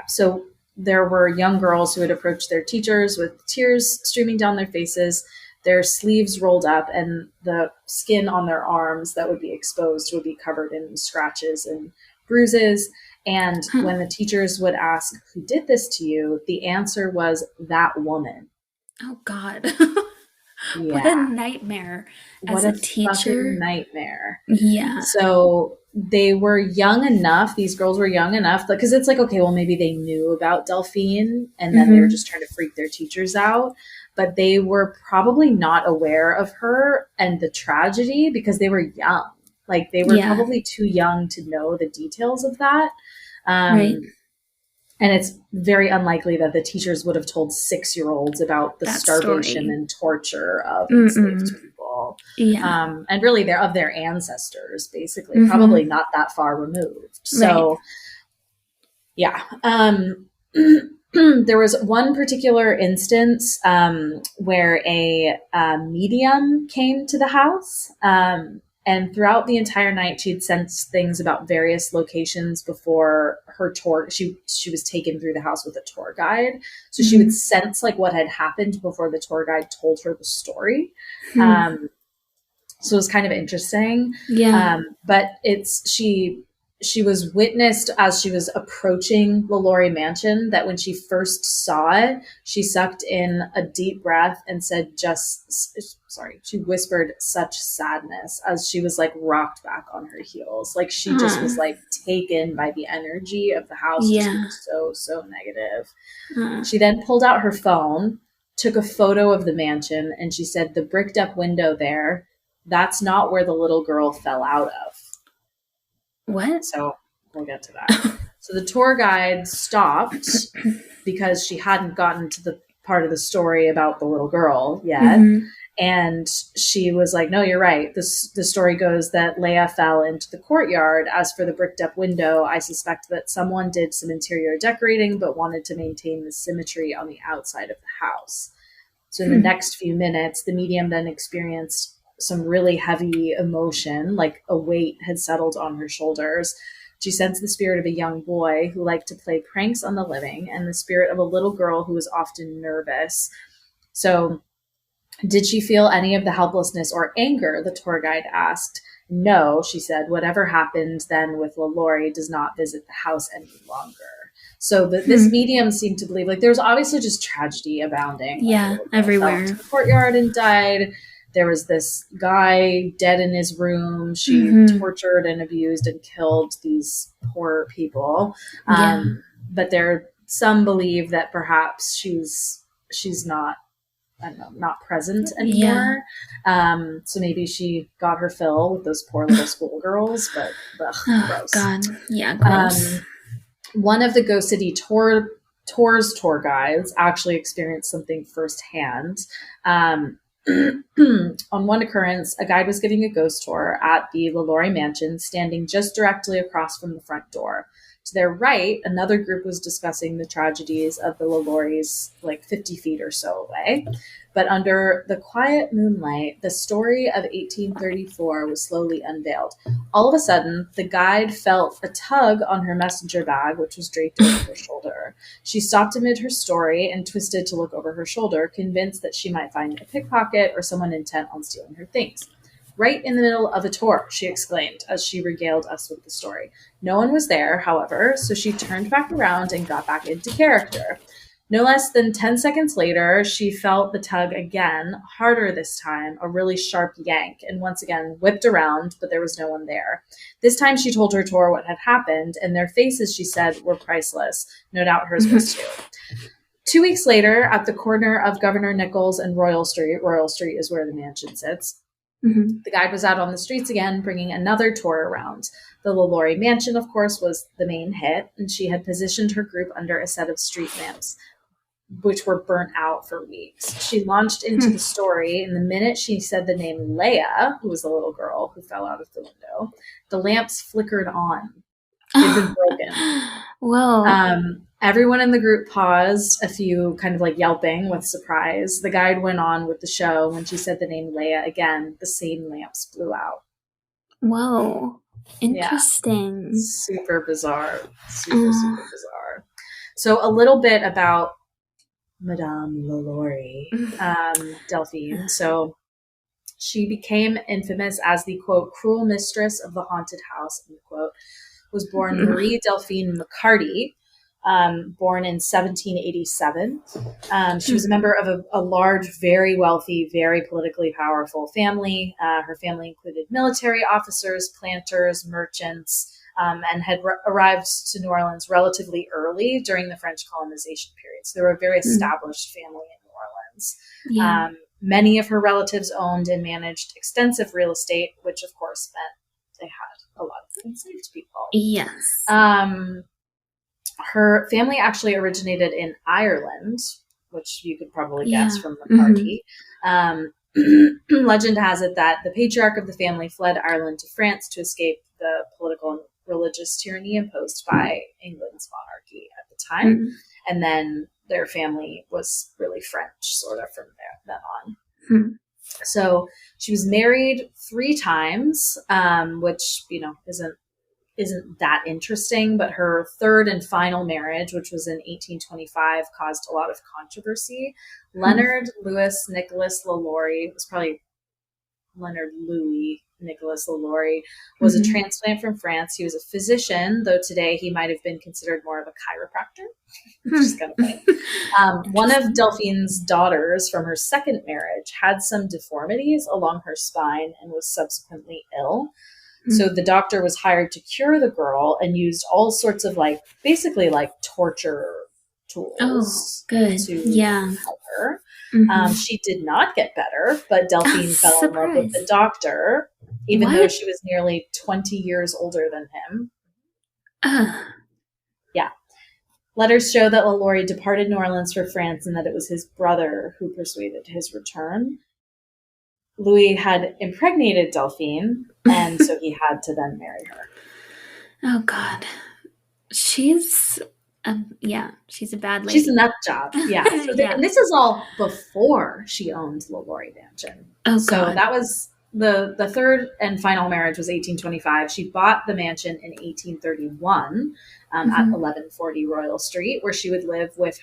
So there were young girls who had approached their teachers with tears streaming down their faces, their sleeves rolled up, and the skin on their arms that would be exposed would be covered in scratches and bruises. And when the teachers would ask, who did this to you? The answer was, that woman. Oh, God. What a nightmare as a teacher. Nightmare. Yeah. So they were young enough. These girls were young enough because it's like, okay, well, maybe they knew about Delphine and then they were just trying to freak their teachers out. But they were probably not aware of her and the tragedy because they were young. Like, they were probably too young to know the details of that. Right. And it's very unlikely that the teachers would have told 6-year-olds about the starvation and torture of enslaved people. Yeah. And really, they're of their ancestors, basically, probably not that far removed. So, there was one particular instance where a medium came to the house. And throughout the entire night, she'd sensed things about various locations before her tour. She was taken through the house with a tour guide. So she would sense, like, what had happened before the tour guide told her the story. So it was kind of interesting. Yeah. But she she was witnessed as she was approaching the Laurie mansion that when she first saw it, she sucked in a deep breath and said, she whispered such sadness as she was like rocked back on her heels. Like she just was like taken by the energy of the house, just being so negative. She then pulled out her phone, took a photo of the mansion, and she said, the bricked up window there, that's not where the little girl fell out of. What? So we'll get to that. So the tour guide stopped because she hadn't gotten to the part of the story about the little girl yet. Mm-hmm. And she was like, no, you're right. The story goes that Leah fell into the courtyard. As for the bricked up window, I suspect that someone did some interior decorating but wanted to maintain the symmetry on the outside of the house. So in the next few minutes, the medium then experienced some really heavy emotion, like a weight had settled on her shoulders. She sensed the spirit of a young boy who liked to play pranks on the living and the spirit of a little girl who was often nervous. So did she feel any of the helplessness or anger? The tour guide asked. No, she said, whatever happened then with LaLaurie does not visit the house any longer. So this medium seemed to believe, like, there was obviously just tragedy abounding. Yeah, everywhere. Fell into the courtyard and died. There was this guy dead in his room. She tortured and abused and killed these poor people. But some believe that perhaps she's not, I don't know, not present anymore. Yeah. So maybe she got her fill with those poor little schoolgirls, but gross. God. Yeah, gross. One of the Ghost City tours tour guides actually experienced something firsthand. On one occurrence, a guide was giving a ghost tour at the LaLaurie mansion, standing just directly across from the front door. To their right, another group was discussing the tragedies of the LaLauries, like 50 feet or so away. But under the quiet moonlight, the story of 1834 was slowly unveiled. All of a sudden, the guide felt a tug on her messenger bag, which was draped over her shoulder. She stopped amid her story and twisted to look over her shoulder, convinced that she might find a pickpocket or someone intent on stealing her things. Right in the middle of a tour, she exclaimed as she regaled us with the story. No one was there, however, so she turned back around and got back into character. No less than 10 seconds later, she felt the tug again, harder this time, a really sharp yank, and once again whipped around, but there was no one there. This time she told her tour what had happened, and their faces, she said, were priceless. No doubt hers was too. 2 weeks later, at the corner of Governor Nichols and Royal Street is where the mansion sits, the guide was out on the streets again, bringing another tour around. The LaLaurie mansion, of course, was the main hit, and she had positioned her group under a set of street lamps, which were burnt out for weeks. She launched into the story, and the minute she said the name Leah, who was the little girl who fell out of the window, the lamps flickered on. They'd been broken. Whoa. Everyone in the group paused, a few kind of like yelping with surprise. The guide went on with the show. When she said the name Leah again, the same lamps blew out. Whoa. Interesting. Yeah. Super bizarre. Super bizarre. So a little bit about Madame LaLaurie, Delphine. So she became infamous as the, quote, cruel mistress of the haunted house, end quote. Was born Marie Delphine McCarty, born in 1787. She was a member of a large, very wealthy, very politically powerful family. Her family included military officers, planters, merchants, and had arrived to New Orleans relatively early during the French colonization period. So they were a very established family in New Orleans. Yeah. Many of her relatives owned and managed extensive real estate, which of course meant they had a lot of enslaved people. Yes. Her family actually originated in Ireland, which you could probably guess from McCarty. Legend has it that the patriarch of the family fled Ireland to France to escape the political and religious tyranny imposed by England's monarchy at the time. And then their family was really French, sort of, from then on. So she was married 3 times, which, isn't that interesting, but her third and final marriage, which was in 1825, caused a lot of controversy. Leonard Louis Nicholas LaLaurie, it was probably Leonard Louis Nicholas LaLaurie, was a Mhm. transplant from France. He was a physician, though today he might have been considered more of a chiropractor, which is kind of funny. One of Interesting. Delphine's daughters from her second marriage had some deformities along her spine and was subsequently ill. So Mm. the doctor was hired to cure the girl and used all sorts of basically torture Oh, tools good. to Yeah. help her. Mhm. She did not get better, but Delphine fell in love with the Surprise. doctor, even though What? she was nearly 20 years older than him. Ugh. Yeah. Letters show that LaLaurie departed New Orleans for France and that it was his brother who persuaded his return. Louis had impregnated Delphine, and so he had to then marry her. Oh God. She's yeah, she's a bad She's a lady. nut job. Yeah. And Yeah. this is all before she owned LaLaurie Mansion. Oh So God. that was the third and final marriage was 1825. She bought the mansion in 1831 at Mhm. 1140 Royal Street, where she would live with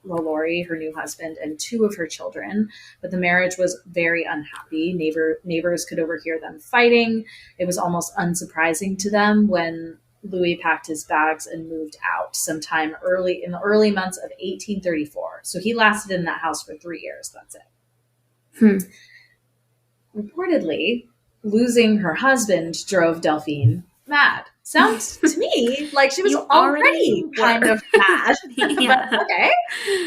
LaLaurie, her new husband, and two of her children. But the marriage was very unhappy. Neighbors could overhear them fighting. It was almost unsurprising to them when Louis packed his bags and moved out sometime early in the early months of 1834. So he lasted in that house for 3 years. That's it. Hmm. Reportedly, losing her husband drove Delphine mad. Sounds to me like she was You already already kind were. of mad. But Yeah. okay.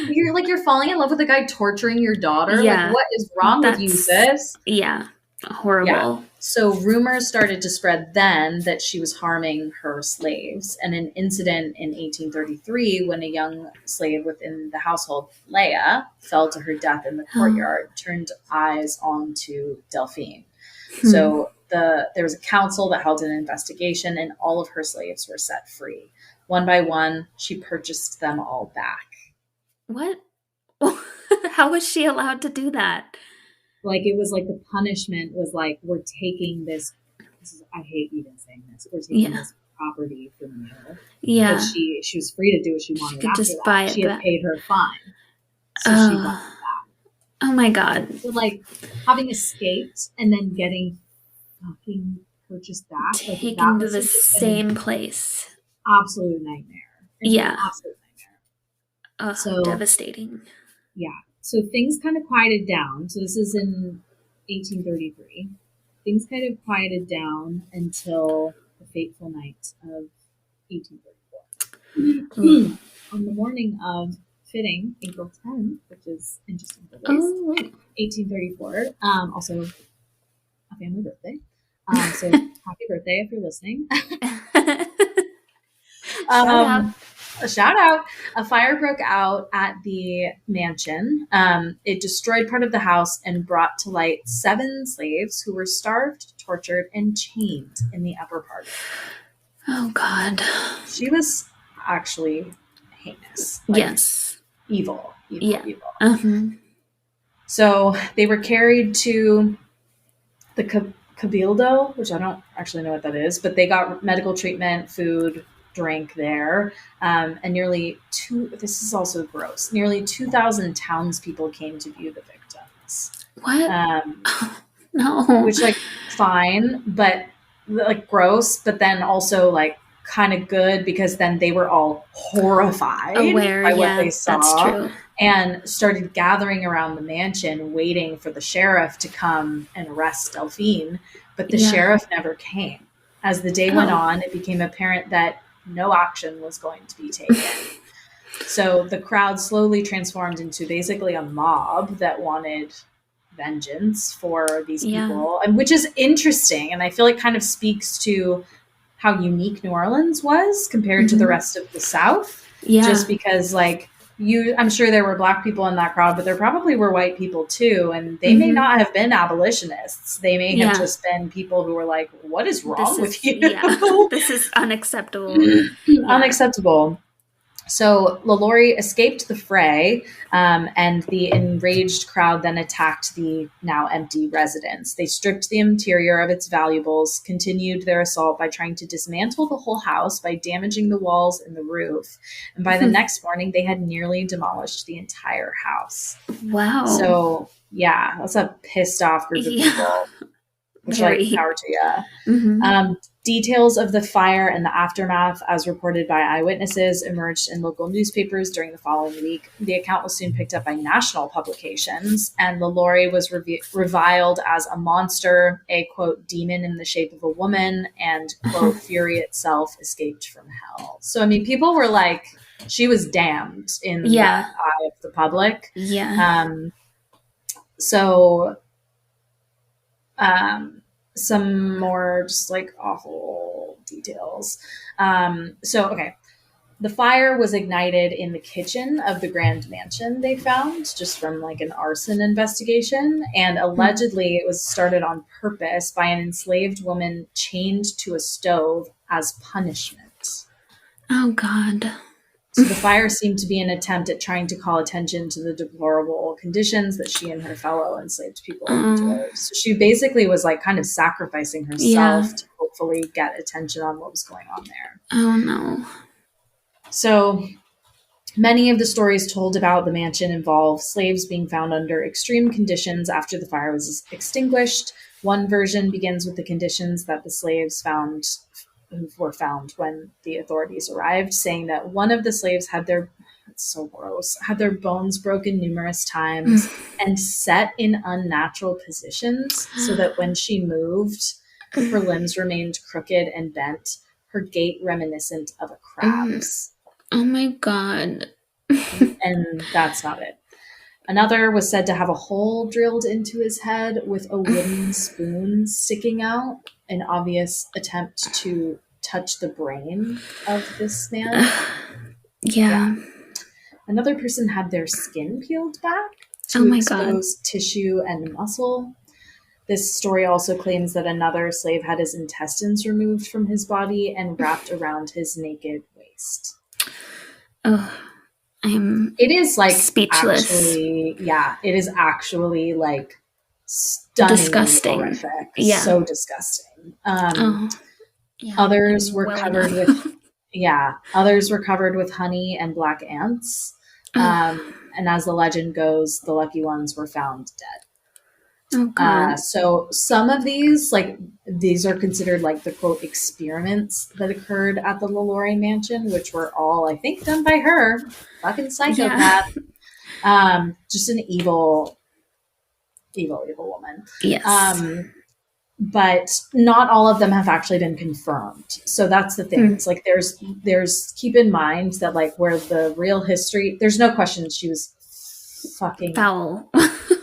You're falling in love with a guy torturing your daughter. Yeah. What is wrong with you, That's sis? yeah. Yeah. Horrible. So rumors started to spread then that she was harming her slaves. And an incident in 1833 when a young slave within the household, Leia, fell to her death in the courtyard, turned eyes onto Delphine. So there was a council that held an investigation and all of her slaves were set free. One by one, she purchased them all back. What? How was she allowed to do that? It was the punishment was we're taking this I hate even saying this, we're taking Yeah. this property from you. Yeah. But she was free to do what she wanted could after just that. buy it She had back. paid her fine. So she bought it back. Oh my God. So having escaped and then getting fucking purchased back, Taken that to must the have just been same place. absolute nightmare. Yeah. Absolute nightmare. Oh, So devastating. yeah. So things kind of quieted down. So this is in 1833. Things kind of quieted down until the fateful night of 1834. On the morning of fitting April 10th, which is interesting for this, 1834, also a family birthday. So happy birthday if you're listening. Shout out. A shout out. A fire broke out at the mansion. It destroyed part of the house and brought to light 7 slaves who were starved, tortured, and chained in the upper part. Oh God. She was actually heinous. Yes. Evil. Yeah. Evil. Uh-huh. So they were carried to the Cabildo, which I don't actually know what that is, but they got medical treatment, food, drink there, and this is also gross, nearly 2,000 townspeople came to view the victims. What? No. Which fine, but gross, but then also kind of good because then they were all horrified by what they saw. That's true. And started gathering around the mansion waiting for the sheriff to come and arrest Delphine, but the sheriff never came. As the day went on, it became apparent that no action was going to be taken. So the crowd slowly transformed into basically a mob that wanted vengeance for these people, and which is interesting. And I feel kind of speaks to how unique New Orleans was compared to the rest of the South. Yeah. Just because I'm sure there were Black people in that crowd, but there probably were white people too. And they may not have been abolitionists. They may have just been people who were like, what is wrong with you? Yeah. This is unacceptable. Unacceptable. So LaLaurie escaped the fray, and the enraged crowd then attacked the now empty residence. They stripped the interior of its valuables, continued their assault by trying to dismantle the whole house by damaging the walls and the roof. And by the next morning, they had nearly demolished the entire house. Wow. So, yeah, that's a pissed off group of people. which Very. like power to you. Mm-hmm. Details of the fire and the aftermath, as reported by eyewitnesses, emerged in local newspapers during the following week. The account was soon picked up by national publications, and LaLaurie was reviled as a monster, a, quote, demon in the shape of a woman, and, quote, fury itself escaped from hell. So, I mean, people were like, she was damned in the eye of the public. Yeah. Some more just like awful details. Okay. The fire was ignited in the kitchen of the Grand Mansion they found, just from like an arson investigation. And allegedly it was started on purpose by an enslaved woman chained to a stove as punishment. Oh, God. So the fire seemed to be an attempt at trying to call attention to the deplorable conditions that she and her fellow enslaved people endured. So she basically was like kind of sacrificing herself to hopefully get attention on what was going on there. Oh, no. So many of the stories told about the mansion involve slaves being found under extreme conditions after the fire was extinguished. One version begins with the conditions that the slaves were found when the authorities arrived, saying that one of the slaves had their bones broken numerous times and set in unnatural positions so that when she moved, her limbs remained crooked and bent, her gait reminiscent of a crab's. Oh my God. And that's not it. Another was said to have a hole drilled into his head with a wooden spoon sticking out, an obvious attempt to touch the brain of this man. Yeah. Another person had their skin peeled back to expose tissue and muscle. This story also claims that another slave had his intestines removed from his body and wrapped around his naked waist. Oh, it is like speechless. Actually, yeah, it is actually like stunning, disgusting, horrific, so disgusting. Others were covered with honey and black ants. And as the legend goes, the lucky ones were found dead. Oh, God. So some of these are considered like the quote experiments that occurred at the LaLaurie mansion, which were all, I think, done by her. Fucking psychopath. Yeah. Just an evil woman. Yes. But not all of them have actually been confirmed. So that's the thing. It's like there's keep in mind that like where the real history, there's no question she was fucking foul.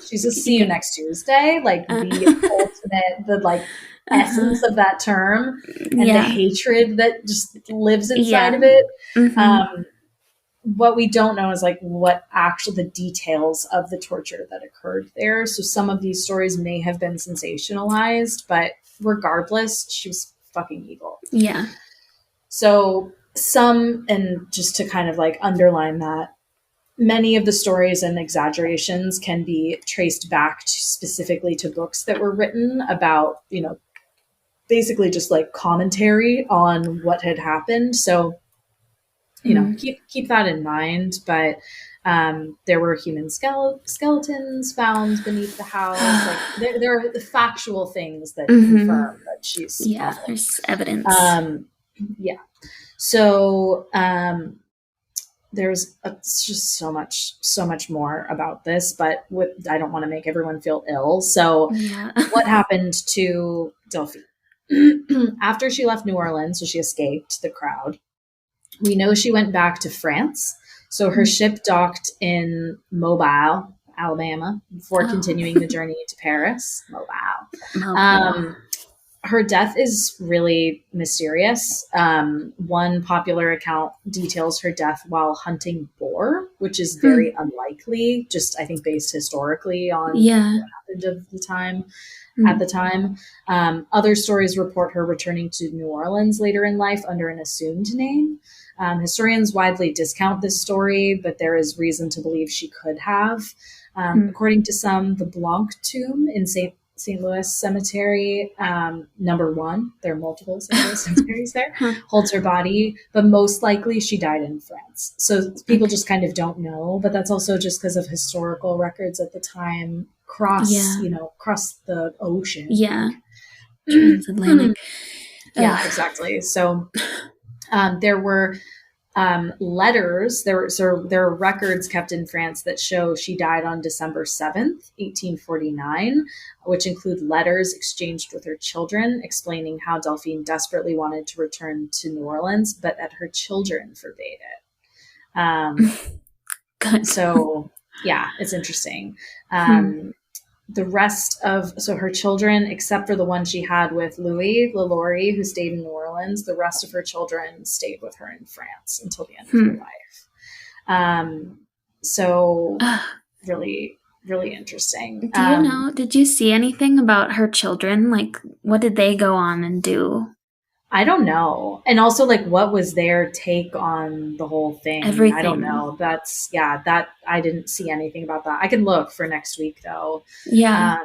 She's a see you next Tuesday, like the ultimate, the like essence of that term, and the hatred that just lives inside of it. What we don't know is like what actually the details of the torture that occurred there. So some of these stories may have been sensationalized, but regardless, she was fucking evil. Yeah. So and just to kind of like underline that, many of the stories and exaggerations can be traced back specifically to books that were written about, basically just like commentary on what had happened. So, keep that in mind. But there were human skeletons found beneath the house. Like there are the factual things that confirm that she's awful. There's evidence. So there's just so much more about this, but I don't want to make everyone feel ill. So what happened to Delphine? After she left New Orleans, so she escaped the crowd, we know she went back to France. So her ship docked in Mobile, Alabama, before continuing the journey to Paris. Mobile. Her death is really mysterious. One popular account details her death while hunting boar, which is very unlikely, just I think based historically on what happened at the time. Other stories report her returning to New Orleans later in life under an assumed name. Historians widely discount this story, but there is reason to believe she could have. According to some, the Blanc tomb in St. Louis Cemetery, number 1, there are multiple St. Louis cemeteries there, holds her body, but most likely she died in France. So people just kind of don't know, but that's also just because of historical records at the time cross the ocean. Yeah. Transatlantic. Yeah, exactly. So there were letters. There are records kept in France that show she died on December 7th, 1849, which include letters exchanged with her children explaining how Delphine desperately wanted to return to New Orleans, but that her children forbade it. Good. So yeah, it's interesting. Hmm. The rest of so her children, except for the one she had with Louis LaLaurie, who stayed in New Orleans, the rest of her children stayed with her in France until the end of her life. So really, really interesting. Do you know? Did you see anything about her children? Like, what did they go on and do? I don't know. And also, like, what was their take on the whole thing? Everything. I don't know. That I didn't see anything about that. I can look for next week though. Yeah.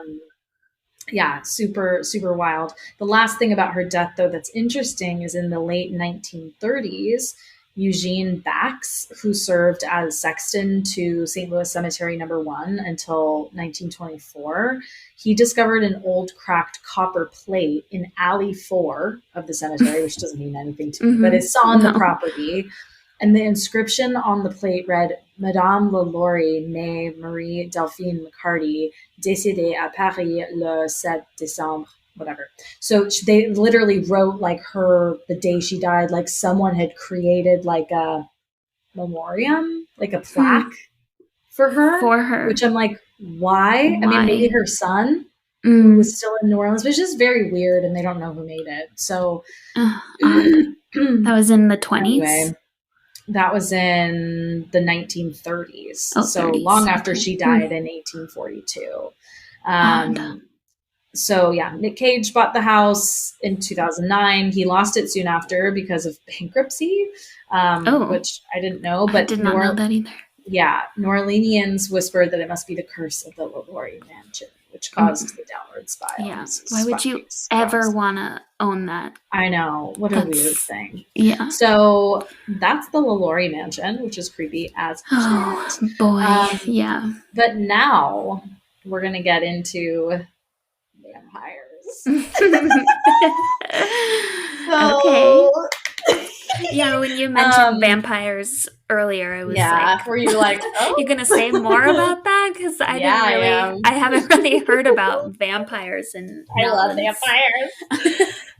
Yeah, super, super wild. The last thing about her death, though, that's interesting is in the late 1930s, Eugene Bax, who served as sexton to St. Louis Cemetery Number 1 until 1924, he discovered an old cracked copper plate in Alley 4 of the cemetery, which doesn't mean anything to me, but it's on the property. And the inscription on the plate read, Madame LaLaurie, née Marie Delphine McCarty, décédée à Paris le 7 décembre, whatever. So they literally wrote like the day she died, like someone had created like a memoriam, like a plaque for her. Which I'm like, why? I mean, maybe her son who was still in New Orleans, which is very weird, and they don't know who made it. So that was in the 20s? Anyway, that was in the 1930s. So 30s. Long after she died in 1842. So yeah, Nick Cage bought the house in 2009. He lost it soon after because of bankruptcy, which I didn't know. But I did not know that either. Yeah, New Orleanians whispered that it must be the curse of the LaLaurie mansion, which caused the downward spiral. Yeah. Why would you ever want to own that? I know. What a weird thing. Yeah. So that's the LaLaurie mansion, which is creepy as shit. Oh, boy. Yeah. But now we're going to get into vampires. Okay. Yeah, when you mentioned vampires earlier, I was like, were you like, oh? You're going to say more about that? Because I haven't really heard about vampires and I love vampires.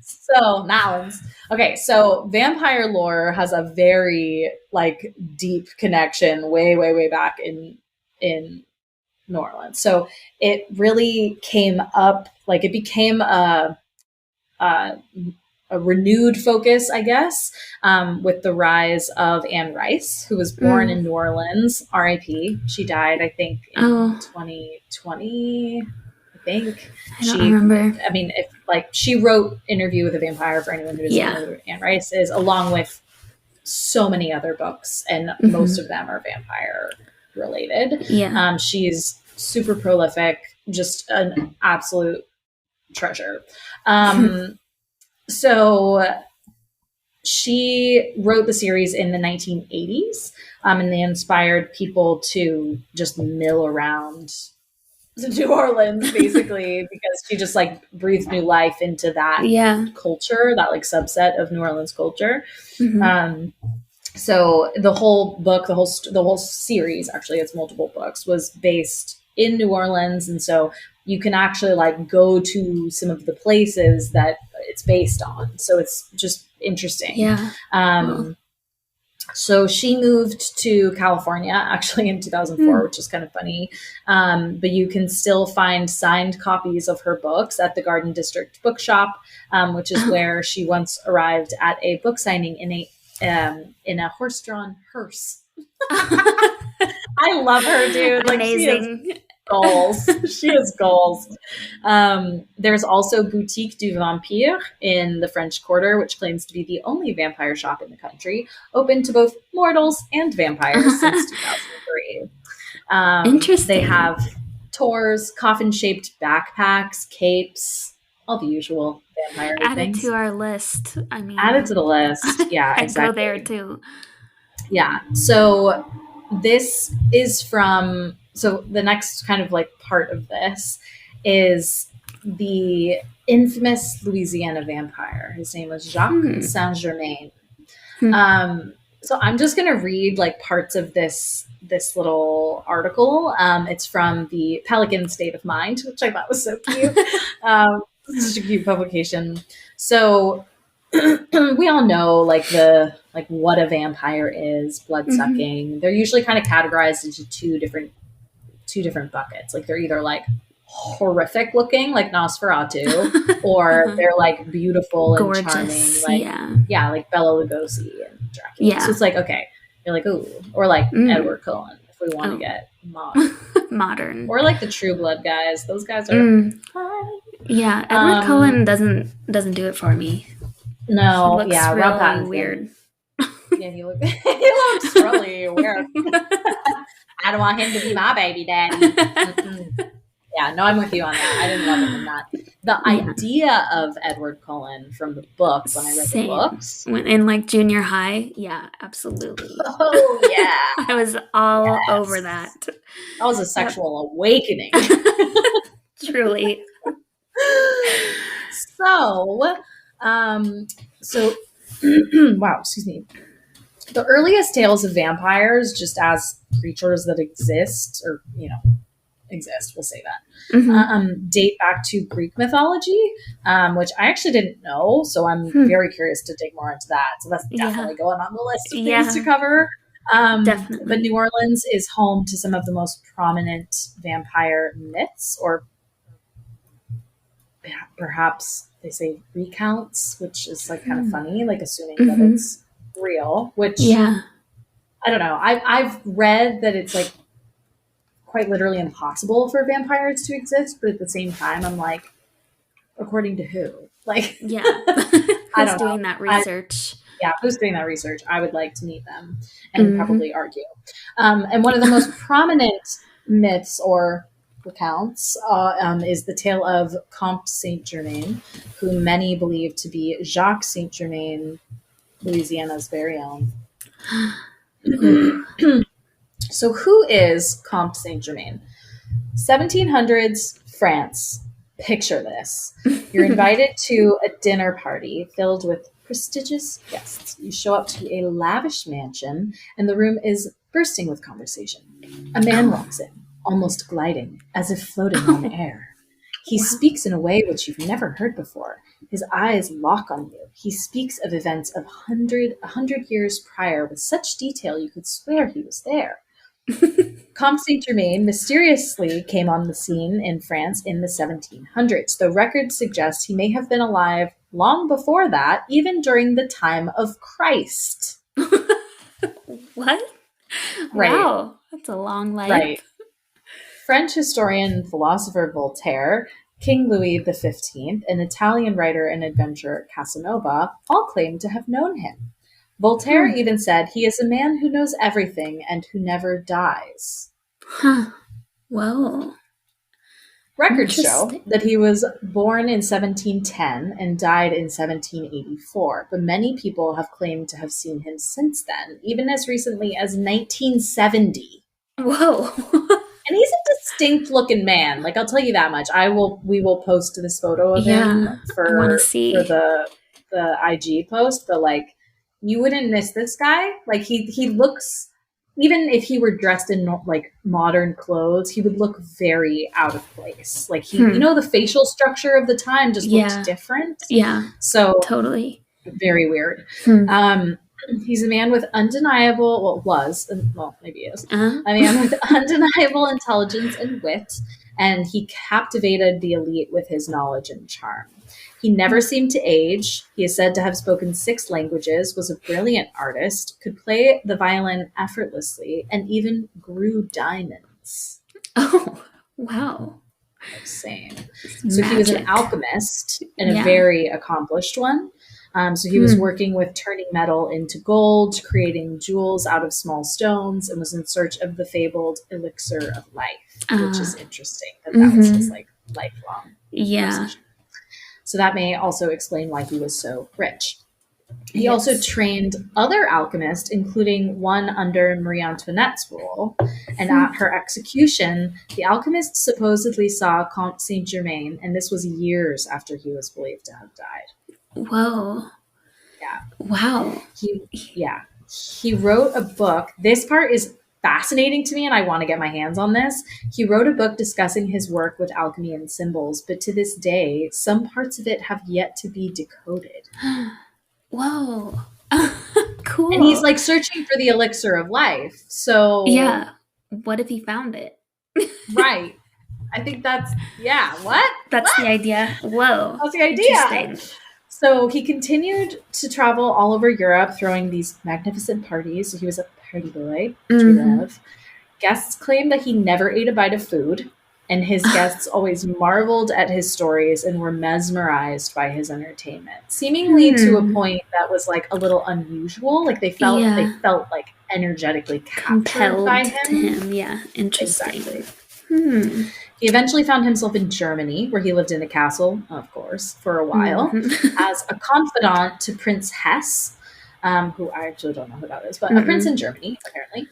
So, Nolans. Okay, so vampire lore has a very like deep connection way, way, way back in New Orleans. So it really came up, like it became a renewed focus, I guess, with the rise of Anne Rice, who was born in New Orleans, R.I.P. She died, I think, in 2020, I think. I don't remember. I mean, she wrote Interview with a Vampire, for anyone who doesn't know who Anne Rice is, along with so many other books, and most of them are vampire related. Yeah. She's super prolific, just an absolute treasure. So she wrote the series in the 1980s, and they inspired people to just mill around New Orleans, basically, because she just like breathed new life into that culture, that like subset of New Orleans culture. So the whole book, the whole series, actually, it's multiple books, was based in New Orleans, and so you can actually like go to some of the places that it's based on. So it's just interesting. Yeah. So she moved to California actually in 2004, which is kind of funny. But you can still find signed copies of her books at the Garden District Bookshop, which is where she once arrived at a book signing in a horse-drawn hearse. I love her, dude. Like, amazing. Goals. She has goals. There's also Boutique du Vampire in the French Quarter, which claims to be the only vampire shop in the country, open to both mortals and vampires since 2003. Interesting. They have tours, coffin-shaped backpacks, capes, all the usual vampire things. Add it to our list. I mean, add it to the list. Yeah, I'd exactly. go there too. Yeah. So this is from. So the next kind of like part of this is the infamous Louisiana vampire. His name was Jacques Hmm. Saint Germain. Hmm. So I'm just going to read like parts of this little article. It's from the Pelican State of Mind, which I thought was so cute. Such a cute publication. So we all know like what a vampire is, blood Mhm. sucking. They're usually kind of categorized into two different buckets. Like they're either like horrific looking, like Nosferatu, or Uh-huh. they're like beautiful and charming, Gorgeous. like Yeah. yeah, like Bela Lugosi and Dracula. So Yeah. it's like okay, you're like ooh, or like Mm. Edward Cullen if we want to Oh. get modern, Modern. or like the True Blood guys. Those guys are Mm. fine. Yeah. Edward Um, Cullen doesn't do it for me. He no, looks yeah, Rob really Pattinson. weird. Yeah, he looks really weird. I don't want him to be my baby daddy. Mm-mm. Yeah, no, I'm with you on that. I didn't love him in that. The Yeah. idea of Edward Cullen from the book, when I read the Same. books, When in like junior high, yeah, absolutely. oh yeah, I was all over yes, that. that was a Yep. sexual awakening. Truly. so, so wow, excuse me. The earliest tales of vampires, just as creatures that exist, or exist, we'll say that, Hmm. date back to Greek mythology, which I actually didn't know. So I'm Hmm. very curious to dig more into that. So that's Yeah. definitely going on the list of things to Yeah. cover. But Definitely. New Orleans is home to some of the most prominent vampire myths, or perhaps they say recounts, which is like kind of Hmm. funny, like assuming that Hmm. it's real, which Yeah. I don't know. I've read that it's like quite literally impossible for vampires to exist, but at the same time, I'm like, according to who? Like, Yeah. I Who's don't know. doing that research? Yeah, who's doing that research? I would like to meet them and Hmm. probably argue. And one of the most prominent myths or recounts is the tale of Comte Saint Germain, who many believe to be Jacques Saint Germain, Louisiana's very own. Ooh. So, who is Comte Saint Germain? 1700s France. Picture this. You're invited to a dinner party filled with prestigious guests. You show up to a lavish mansion, and the room is bursting with conversation. A man Oh. walks in, almost gliding, as if floating on Oh. air. He Wow. speaks in a way which you've never heard before. His eyes lock on you. He speaks of events of a hundred years prior with such detail you could swear he was there. Comte Saint Germain mysteriously came on the scene in France in the 1700s, though records suggest he may have been alive long before that, even during the time of Christ. What? Right, Wow. That's a long right. life. French historian and philosopher Voltaire, King Louis XV, and Italian writer and adventurer Casanova all claim to have known him. Voltaire Hmm. even said he is a man who knows everything and who never dies. Huh. Whoa. Records show Interesting. that he was born in 1710 and died in 1784, but many people have claimed to have seen him since then, even as recently as 1970. Whoa. And he's a distinct looking man. Like I'll tell you that much. We will post this photo of him Yeah. I want to for see. the IG post, but like you wouldn't miss this guy. Like he looks, even if he were dressed in like modern clothes, he would look very out of place. Like Hmm. the facial structure of the time just looked Yeah. different. Yeah. So Totally. very weird. Hmm. He's a man with undeniable, maybe he is, Uh-huh. a man with undeniable intelligence and wit, and he captivated the elite with his knowledge and charm. He never seemed to age. He is said to have spoken 6 languages, was a brilliant artist, could play the violin effortlessly, and even grew diamonds. Oh. Wow. Insane. It's So he was an magic. alchemist and a Yeah. very accomplished one. So he was Hmm. working with turning metal into gold, creating jewels out of small stones, and was in search of the fabled elixir of life, which is interesting that was his Mm-hmm. like lifelong Yeah. obsession. So that may also explain why he was so rich. He also Yes. trained other alchemists, including one under Marie Antoinette's rule. And at her execution, the alchemists supposedly saw Comte Saint Germain, and this was years after he was believed to have died. Whoa. Yeah. Wow. He yeah. He wrote a book. This part is fascinating to me and I want to get my hands on this. He wrote a book discussing his work with alchemy and symbols, but to this day, some parts of it have yet to be decoded. Whoa. And he's Cool. like searching for the elixir of life. So, Yeah. What if he found it? right. I think that's, yeah, what? That's the idea. Whoa. That's the idea. Interesting. So he continued to travel all over Europe, throwing these magnificent parties. He was a party boy, which we Mm-hmm. love. Guests claim that he never ate a bite of food, and his guests always marveled at his stories and were mesmerized by his entertainment, seemingly to a Hmm. point that was like a little unusual. Like they Yeah. felt like energetically captured by Compelled to him. him. Yeah. Interesting. Exactly. Hmm. He eventually found himself in Germany, where he lived in a castle, of course, for a while, Mm-hmm. as a confidant to Prince Hesse, who I actually don't know who that is, but a prince Mm-mm. in Germany, apparently.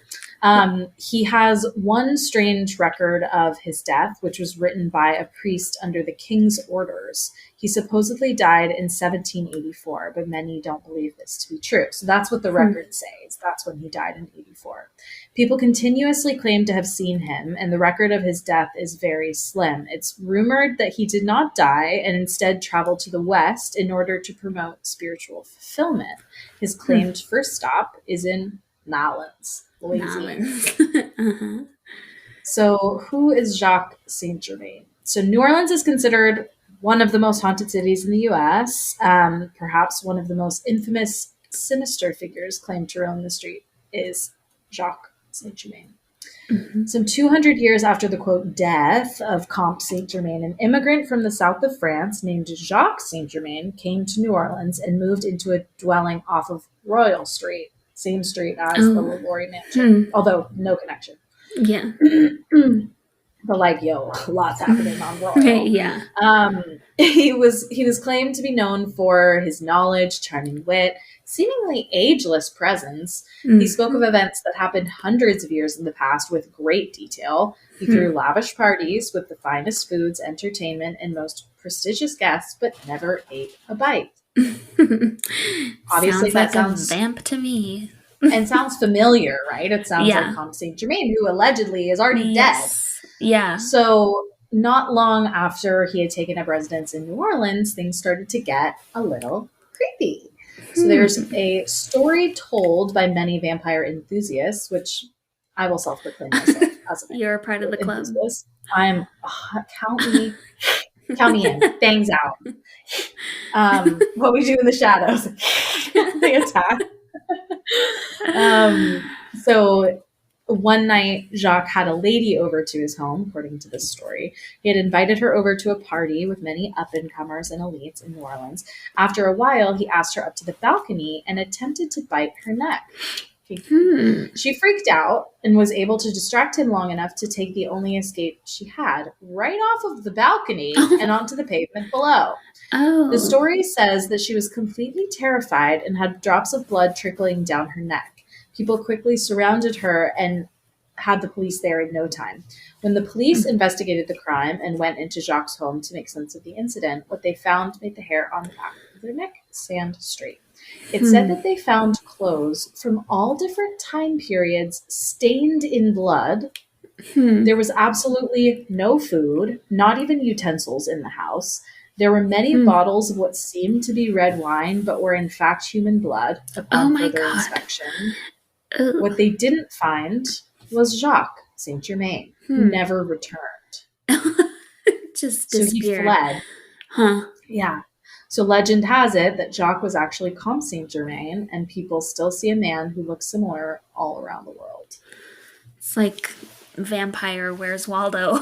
He has one strange record of his death, which was written by a priest under the king's orders. He supposedly died in 1784, but many don't believe this to be true. So that's what the Hmm. record says. That's when he died in 84. People continuously claim to have seen him, and the record of his death is very slim. It's rumored that he did not die and instead traveled to the West in order to promote spiritual fulfillment. His Hmm. claimed first stop is in Nolens, Louisiana. Nolans. Uh-huh. So, who is Jacques Saint Germain? So, New Orleans is considered one of the most haunted cities in the US. Perhaps one of the most infamous, sinister figures claimed to roam the street is Jacques Saint Germain. Mm-hmm. Some 200 years after the quote death of Comte Saint Germain, an immigrant from the south of France named Jacques Saint Germain came to New Orleans and moved into a dwelling off of Royal Street, same street as the Oh. Lavourie Mansion, Hmm. although no connection. Yeah. But like, yo, lots happening on Royal. Yeah. He was claimed to be known for his knowledge, charming wit, seemingly ageless presence. He spoke of Mm-hmm. events that happened hundreds of years in the past with great detail. He threw lavish parties with the finest foods, entertainment, and most prestigious guests, but never ate a bite. Obviously, Sounds that like a sounds vamp to me. and sounds familiar, right? It sounds like Yeah. Comte Saint Germain, who allegedly is already dead. Yes. Yeah. So, not long after he had taken up residence in New Orleans, things started to get a little creepy. So, there's a story told by many vampire enthusiasts, which I will self proclaim myself as an You're a part of the club. enthusiast. I'm, count me in, bangs out. What we do in the shadows, the attack. So one night, Jacques had a lady over to his home, according to this story. He had invited her over to a party with many up and comers and elites in New Orleans. After a while, he asked her up to the balcony and attempted to bite her neck. She freaked out and was able to distract him long enough to take the only escape she had right off of the balcony and onto the pavement below. Oh. The story says that she was completely terrified and had drops of blood trickling down her neck. People quickly surrounded her and had the police there in no time. When the police investigated the crime and went into Jacques' home to make sense of the incident, what they found made the hair on the back of their neck stand straight. It said that they found clothes from all different time periods stained in blood. There was absolutely no food, not even utensils in the house. There were many bottles of what seemed to be red wine, but were in fact human blood upon my further God. inspection. Ugh. What they didn't find was Jacques Saint Germain, who never returned. Just So he disappeared. fled. Huh. Yeah. So legend has it that Jacques was actually Comte Saint Germain, and people still see a man who looks similar all around the world. It's like Vampire Where's Waldo?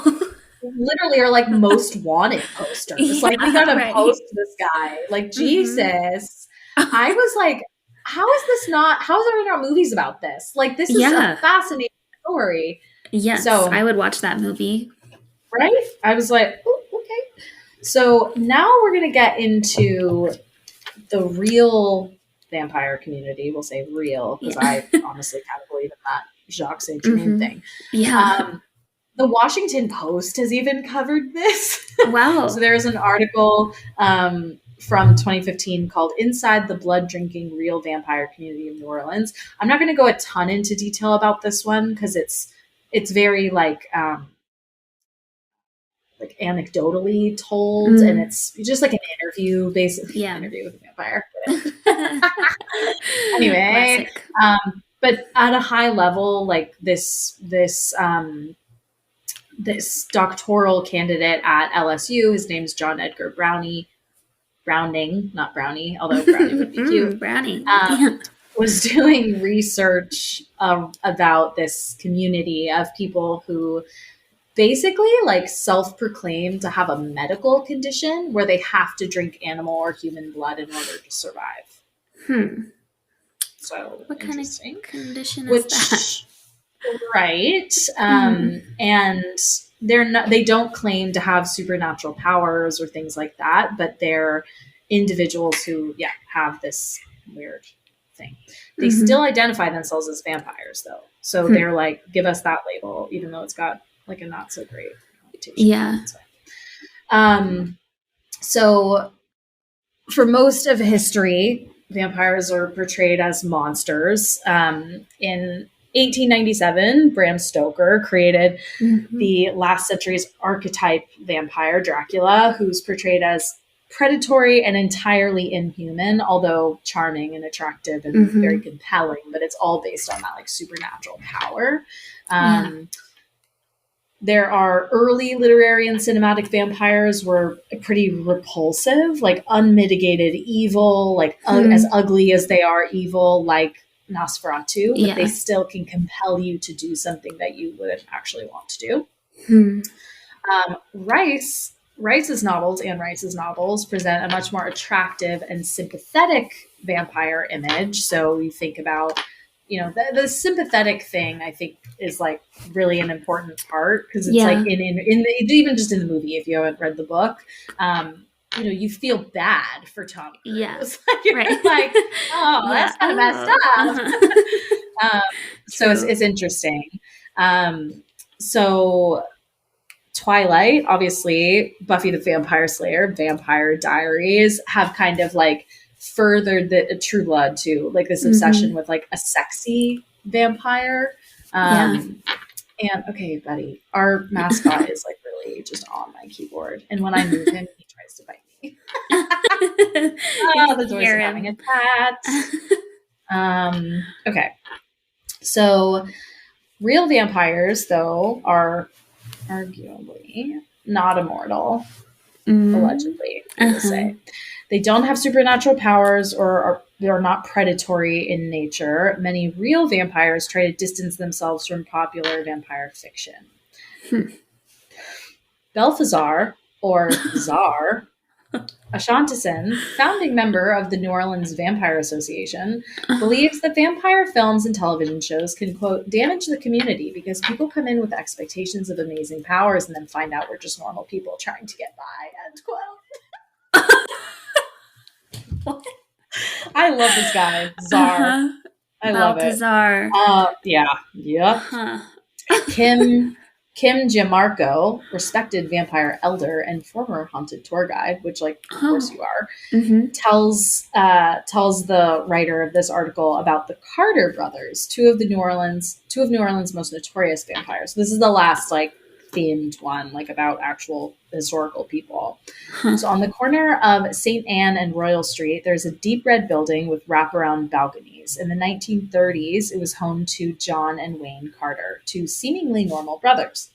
Literally are like most wanted posters. Like, we gotta right. post this guy. Like, Jesus. I was like, how is there not movies about this? Like, this is a fascinating story. Yes, So- I would watch that movie. Right? I was like, oh, okay. So now we're gonna get into the real vampire community. We'll say real, because Yeah. I honestly kind of believe in that Jacques Saint Germain thing. Yeah. The Washington Post has even covered this. Wow. So there's an article from 2015 called "Inside the Blood Drinking Real Vampire Community of New Orleans." I'm not going to go a ton into detail about this one because it's very like anecdotally told, and it's just like an interview, basically. Yeah. Interview with a vampire. Anyway, but at a high level, like this doctoral candidate at LSU, his name's John Edgar Browning, not Brownie, although Brownie would be cute. Brownie. Was doing research about this community of people who basically like self-proclaim to have a medical condition where they have to drink animal or human blood in order to survive. So what kind of condition is that? Right. And they don't claim to have supernatural powers or things like that, but they're individuals who have this weird thing. They still identify themselves as vampires though. So they're like, give us that label, even though it's got like a not so great connotation. Yeah. So for most of history, vampires are portrayed as monsters. In 1897, Bram Stoker created the last century's archetype vampire, Dracula, who's portrayed as predatory and entirely inhuman, although charming and attractive and very compelling, but it's all based on that like supernatural power. There are early literary and cinematic vampires were pretty repulsive, like unmitigated evil, like as ugly as they are evil, like Nosferatu, but they still can compel you to do something that you wouldn't actually want to do. Rice's novels present a much more attractive and sympathetic vampire image. So you think about, the sympathetic thing, I think, is like really an important part because it's like even just in the movie, if you haven't read the book, you feel bad for Tom Cruise. Yeah. You're like, oh, that's kind of messed up. So it's interesting. So Twilight, obviously, Buffy the Vampire Slayer, Vampire Diaries have kind of like furthered the True Blood too, like this obsession with like a sexy vampire. And okay, buddy, our mascot is like really just on my keyboard, and when I move him, he tries to bite me. The door's having a cat. Okay, so real vampires though are arguably not immortal, allegedly, I will say. They don't have supernatural powers or they're not predatory in nature. Many real vampires try to distance themselves from popular vampire fiction. Balthazar, or Czar, Ashantison, founding member of the New Orleans Vampire Association, believes that vampire films and television shows can, quote, damage the community because people come in with expectations of amazing powers and then find out we're just normal people trying to get by, end quote. What? I love this guy, Czar. I love it. Balthazar. Kim Giamarco, respected vampire elder and former haunted tour guide, which, like, of course you are, tells the writer of this article about the Carter brothers, two of New Orleans' most notorious vampires. So this is the last, like, themed one, like about actual historical people. So on the corner of St. Anne and Royal Street, there's a deep red building with wraparound balconies. In the 1930s, it was home to John and Wayne Carter, two seemingly normal brothers.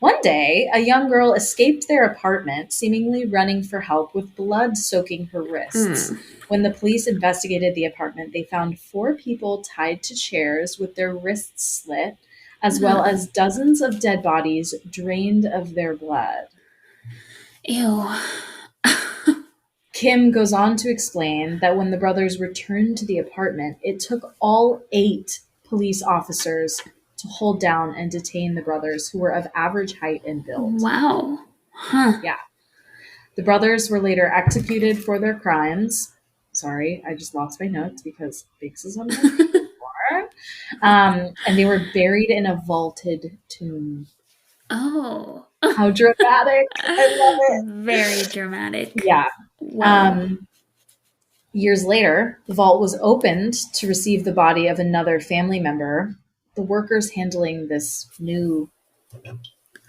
One day, a young girl escaped their apartment, seemingly running for help with blood soaking her wrists. When the police investigated the apartment, they found 4 people tied to chairs with their wrists slit, as well as dozens of dead bodies drained of their blood. Ew. Kim goes on to explain that when the brothers returned to the apartment, it took all 8 police officers to hold down and detain the brothers, who were of average height and build. Wow. Huh. Yeah. The brothers were later executed for their crimes. Sorry, I just lost my notes because Biggs is on my floor. And they were buried in a vaulted tomb. Oh. How dramatic. I love it. Very dramatic. Yeah. Whoa. Years later, the vault was opened to receive the body of another family member. The workers handling this new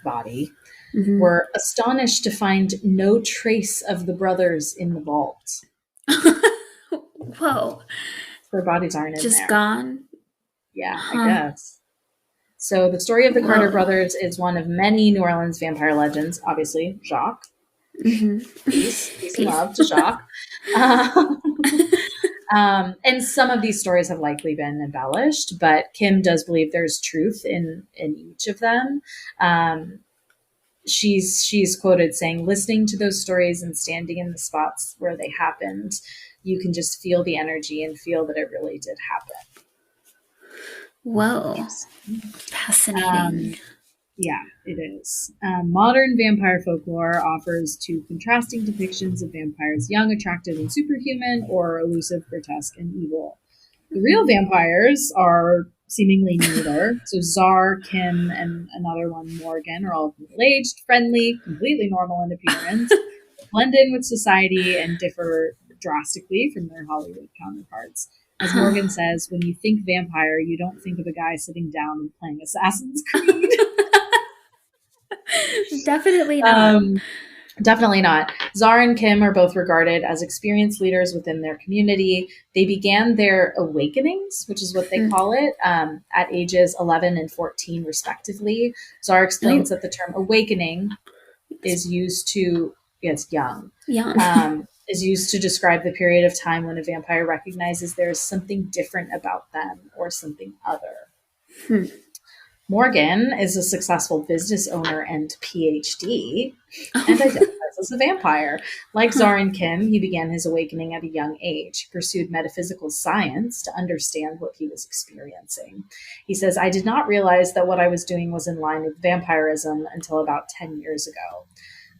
body Mhm. were astonished to find no trace of the brothers in the vault. Whoa. Their bodies aren't in Just there. gone? Yeah, I Huh. guess. So the story of the Carter Whoa. brothers is one of many New Orleans vampire legends. Obviously, Jacques. Mhm. Peace and love to Jacques. And some of these stories have likely been embellished, but Kim does believe there's truth in each of them. She's quoted saying, "Listening to those stories and standing in the spots where they happened, you can just feel the energy and feel that it really did happen." Whoa. Fascinating. Yeah, it is. Modern vampire folklore offers two contrasting depictions of vampires: young, attractive, and superhuman, or elusive, grotesque, and evil. The real vampires are seemingly neither. So Czar, Kim, and another one, Morgan, are all middle-aged, friendly, completely normal in appearance, blend in with society, and differ drastically from their Hollywood counterparts. As Morgan says, when you think vampire, you don't think of a guy sitting down and playing Assassin's Creed. Definitely not. Definitely not. Czar and Kim are both regarded as experienced leaders within their community. They began their awakenings, which is what they call it, at ages 11 and 14, respectively. Czar explains that the term awakening is used to, it's young, is used to describe the period of time when a vampire recognizes there is something different about them or something other. Morgan is a successful business owner and PhD and identifies as a vampire. Like Czar and Kim, he began his awakening at a young age. He pursued metaphysical science to understand what he was experiencing. He says, "I did not realize that what I was doing was in line with vampirism until about 10 years ago."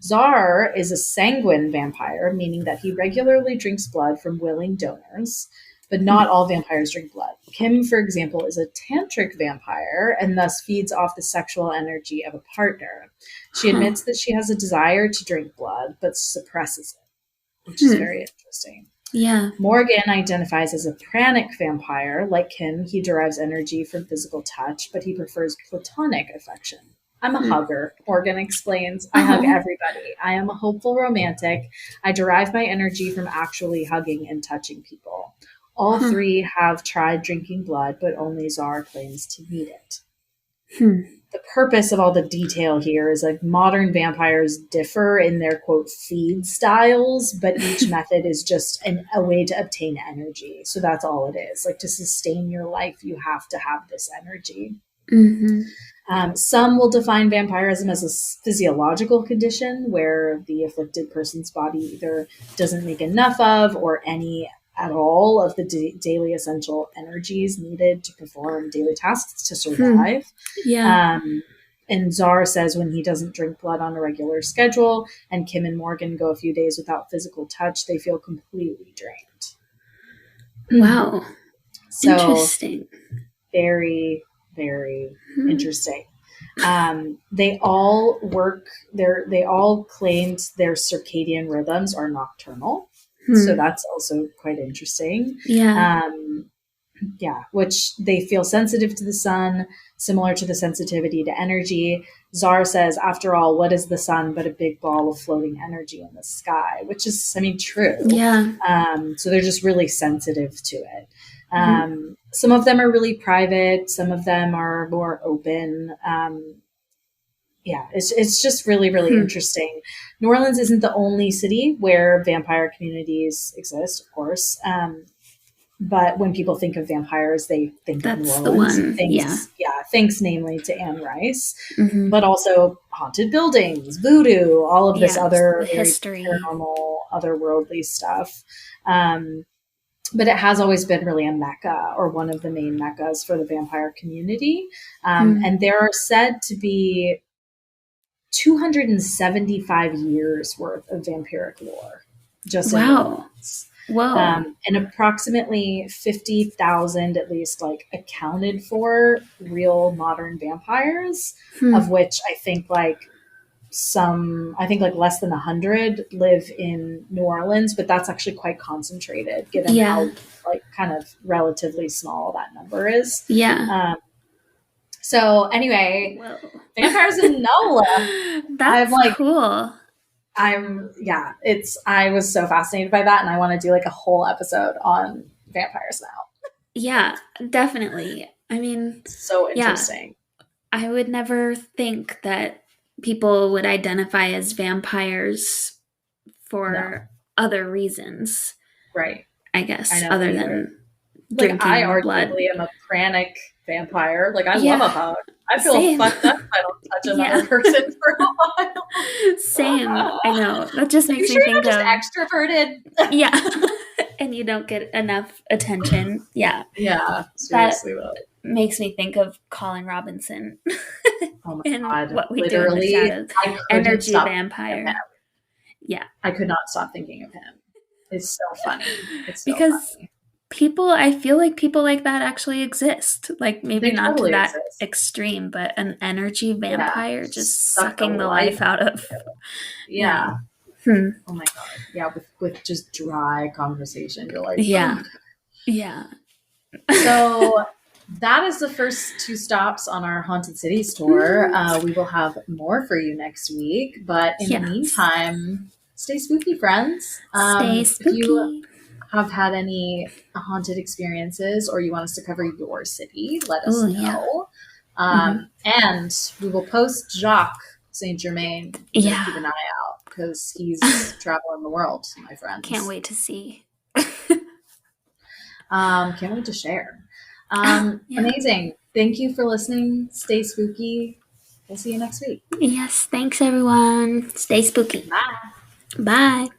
Czar is a sanguine vampire, meaning that he regularly drinks blood from willing donors, but not all vampires drink blood. Kim, for example, is a tantric vampire and thus feeds off the sexual energy of a partner. She admits that she has a desire to drink blood, but suppresses it, which is very interesting. Yeah. Morgan identifies as a pranic vampire. Like Kim, he derives energy from physical touch, but he prefers platonic affection. "I'm a hugger," Morgan explains. "I hug everybody. I am a hopeful romantic. I derive my energy from actually hugging and touching people." All three have tried drinking blood, but only Czar claims to need it. The purpose of all the detail here is like modern vampires differ in their, quote, feed styles, but each method is just a way to obtain energy. So that's all it is. Like, to sustain your life, you have to have this energy. Some will define vampirism as a physiological condition where the afflicted person's body either doesn't make enough of or any at all of the daily essential energies needed to perform daily tasks to survive. And Czar says when he doesn't drink blood on a regular schedule and Kim and Morgan go a few days without physical touch, they feel completely drained. Wow. So interesting. Very, very interesting. They all claimed their circadian rhythms are nocturnal. So that's also quite interesting. Which they feel sensitive to the sun, similar to the sensitivity to energy. Czar says, after all, what is the sun but a big ball of floating energy in the sky? Which is, I mean, true. So they're just really sensitive to it. Some of them are really private. Some of them are more open. It's just really, really interesting. New Orleans isn't the only city where vampire communities exist, of course. But when people think of vampires, they think of New Orleans. Thanks namely to Anne Rice, but also haunted buildings, voodoo, all of this other history, paranormal, otherworldly stuff. But it has always been really a mecca or one of the main meccas for the vampire community. And there are said to be 275 years worth of vampiric lore just in New Orleans. Whoa. And approximately 50,000 at least like accounted for real modern vampires, Hmm. of which I think like less than 100 live in New Orleans, but that's actually quite concentrated given Yeah. how like kind of relatively small that number is. Yeah. Um, so anyway, Whoa. vampires in NOLA. I'm That's like, cool. I was so fascinated by that, and I want to do like a whole episode on vampires now. Yeah, definitely. I mean, So yeah, interesting. I would never think that people would identify as vampires No, for other reasons, right. I I guess, know, other me either. than Like I drinking blood. arguably am a pranic vampire. Like I love a Yeah, hug. I feel same. fucked up if I don't touch another Yeah, person for a while. same. I know. That just Are you makes me sure you're think not just of, extroverted? yeah, and you don't get enough attention. Yeah, Yeah, that seriously though. makes me think of Colin Robinson Oh my in god. What We Do in the Literally, Shadows. I couldn't Energy stop thinking of him. vampire. Yeah, I could not stop thinking of him. It's so funny. It's so because funny. I feel like people like that actually exist. Like maybe They not to totally that exist. extreme, but an energy Yeah. vampire just Suck the sucking the life life out out of. of you. Yeah. Yeah. Hmm. Oh my god. Yeah, with just dry conversation. You're like, Yeah. oh. Yeah. So that is the first two stops on our Haunted Cities tour. We will have more for you next week, but in the Yes. meantime, stay spooky, friends. Stay If you spooky. have had any haunted experiences or you want us to cover your city, let us Oh, yeah. know. Hmm. And we will post Jacques Saint Germain. You better keep Yeah. an eye out because he's traveling the world, my Can't friends. wait to see. Can't wait to share. Yeah. Amazing. Thank you for listening. Stay spooky. We'll see you next week. Yes. Thanks, everyone. Stay spooky. Bye. Bye.